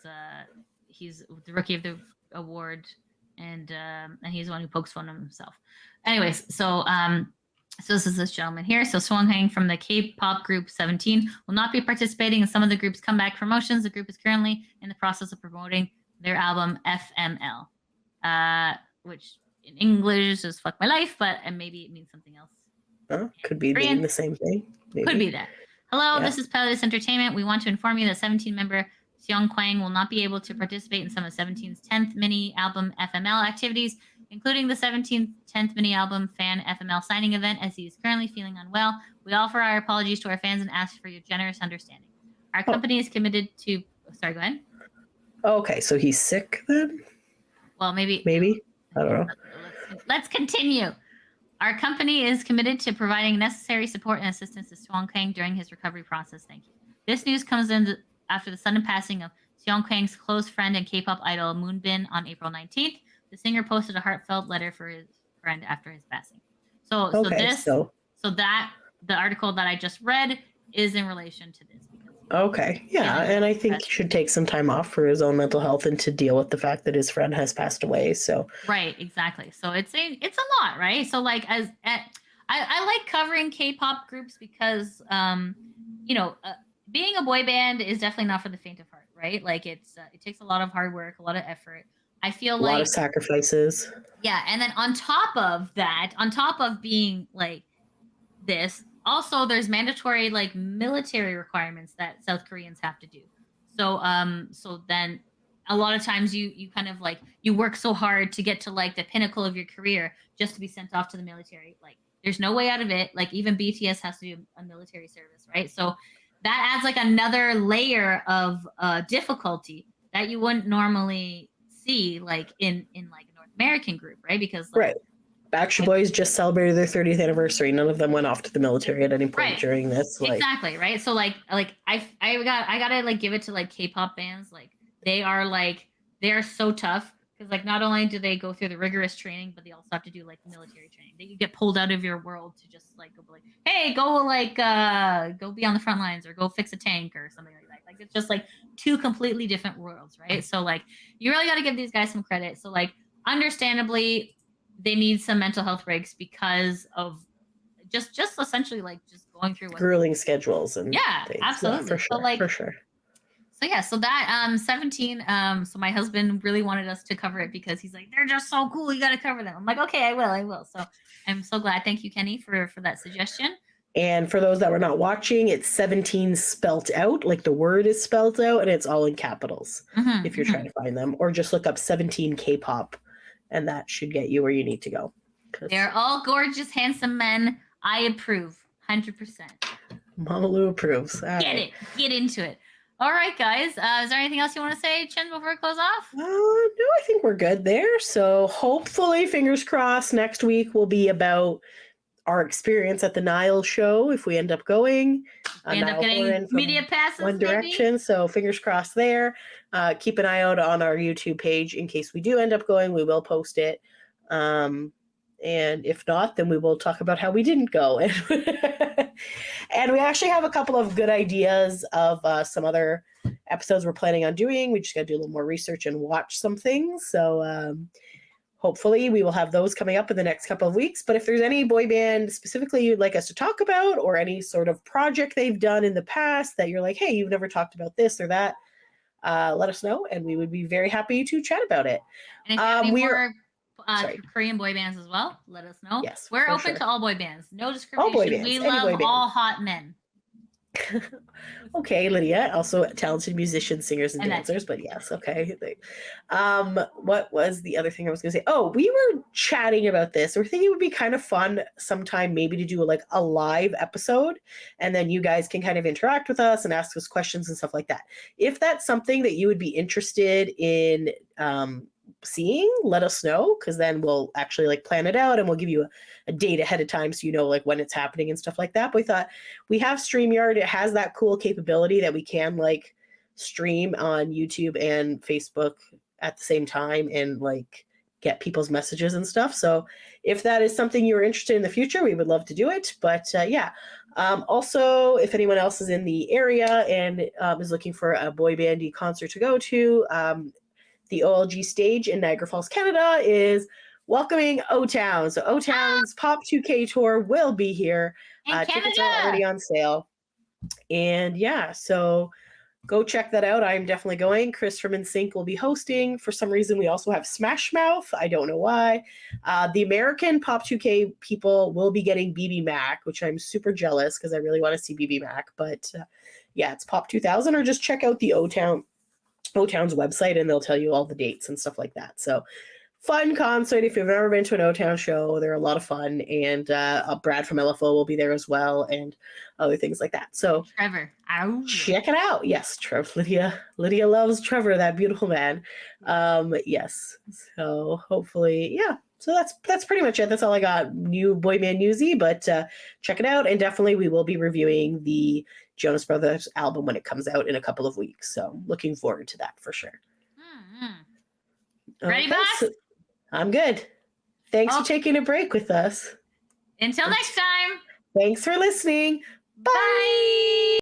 he's the rookie of the award, and he's the one who pokes fun at himself. Anyways, so this is this gentleman here. So Xiang Huang from the K-pop group 17 will not be participating in some of the group's comeback promotions. The group is currently in the process of promoting their album FML. Which in English is "fuck my life," but maybe it means something else. Could be mean the same thing. Maybe. Could be that. Hello, this is Pelotas Entertainment. We want to inform you that 17 member Xiong Huang will not be able to participate in some of 17's 10th mini album FML activities, including the 17th 10th mini album fan FML signing event, as he is currently feeling unwell. We offer our apologies to our fans and ask for your generous understanding. Our company is committed to. Sorry, go ahead. Okay, so he's sick then. Well, maybe. I don't know. Let's continue. Our company is committed to providing necessary support and assistance to Xiong Huang during his recovery process. Thank you. This news comes in after the sudden passing of Xiong Huang's close friend and K-pop idol Moonbin on April 19th. The singer posted a heartfelt letter for his friend after his passing. So that the article that I just read is in relation to this. Okay. Yeah. And I think he should take some time off for his own mental health and to deal with the fact that his friend has passed away. So right, exactly. So it's a lot, right? So like I like covering K-pop groups because being a boy band is definitely not for the faint of heart, right? Like it takes a lot of hard work, a lot of effort. I feel like a lot of sacrifices. Yeah, and then on top of that, on top of being like this, also there's mandatory like military requirements that South Koreans have to do. So then a lot of times you kind of like you work so hard to get to like the pinnacle of your career just to be sent off to the military. Like there's no way out of it. Like even BTS has to do a military service, right? So that adds like another layer of difficulty that you wouldn't normally see like in like a North American group, right? Because like, right. Backstreet Boys just celebrated their 30th anniversary. None of them went off to the military at any point during this. Like, exactly, right? So like I gotta like give it to like K-pop bands. Like they are so tough because like not only do they go through the rigorous training, but they also have to do like military training. They get pulled out of your world to just like go like, hey, go be on the front lines or go fix a tank or something like that. Like it's just like two completely different worlds, right? So like you really got to give these guys some credit. So like understandably, they need some mental health breaks because of just essentially like just going through grueling schedules and things. Absolutely. Yeah, for sure. So for sure. So yeah, so that 17 so my husband really wanted us to cover it because he's like, they're just so cool, you got to cover them. I'm like, okay, I will. So I'm so glad. Thank you, Kenny, for that suggestion. And for those that were not watching, it's 17 spelt out, like the word is spelt out, and it's all in capitals if you're trying to find them. Or just look up 17 K-pop, and that should get you where you need to go. They're all gorgeous, handsome men. I approve, 100%. Mama Lou approves. All Get right. it. Get into it. All right, guys. Is there anything else you want to say, Chen, before we close off? No, I think we're good there. So hopefully, fingers crossed, next week will be about our experience at the Niall show if we end up going. We end up getting media passes, One Direction. maybe? So fingers crossed there. Keep an eye out on our YouTube page in case we do end up going. We will post it. And if not, then we will talk about how we didn't go. And we actually have a couple of good ideas of some other episodes we're planning on doing. We just got to do a little more research and watch some things. So hopefully we will have those coming up in the next couple of weeks. But if there's any boy band specifically you'd like us to talk about, or any sort of project they've done in the past that you're like, hey, you've never talked about this or that, let us know, and we would be very happy to chat about it. And if you have any more Korean boy bands as well, let us know. Yes, we're for open sure. to all boy bands. No discrimination. All boy bands, We any love boy band. all hot men. Okay, also talented musicians, singers, and dancers. But yes, okay. What was the other thing I was going to say? Oh, we were chatting about this. We're thinking it would be kind of fun sometime, maybe to do like a live episode, and then you guys can kind of interact with us and ask us questions and stuff like that. If that's something that you would be interested in seeing, let us know, because then we'll actually like plan it out, and we'll give you a date ahead of time so you know like when it's happening and stuff like that. But we thought, we have StreamYard, it has that cool capability that we can like stream on YouTube and Facebook at the same time and like get people's messages and stuff. So if that is something you're interested in the future, we would love to do it. But yeah, also if anyone else is in the area and is looking for a boy bandy concert to go to, the OLG stage in Niagara Falls, Canada is welcoming O-Town. So O-Town's Pop 2K tour will be here. Tickets are already on sale. And yeah, so go check that out. I'm definitely going. Chris from NSYNC will be hosting. For some reason, we also have Smash Mouth. I don't know why. The American Pop 2K people will be getting BB Mac, which I'm super jealous because I really want to see BB Mac. But yeah, it's Pop 2000, or just check out the O-Town's website and they'll tell you all the dates and stuff like that. So fun concert. If you've never been to an O-Town show, they're a lot of fun. And Brad from LFO will be there as well, and other things like that. So Trevor, check it out. Yes, Lydia loves Trevor, that beautiful man. Yes. So hopefully, yeah. So that's pretty much it. That's all I got. New boy band newsy, but check it out. And definitely we will be reviewing the Jonas Brothers album when it comes out in a couple of weeks. So looking forward to that for sure. Ready, boss? So I'm good. Thanks for taking a break with us. Until next time. Thanks for listening. Bye.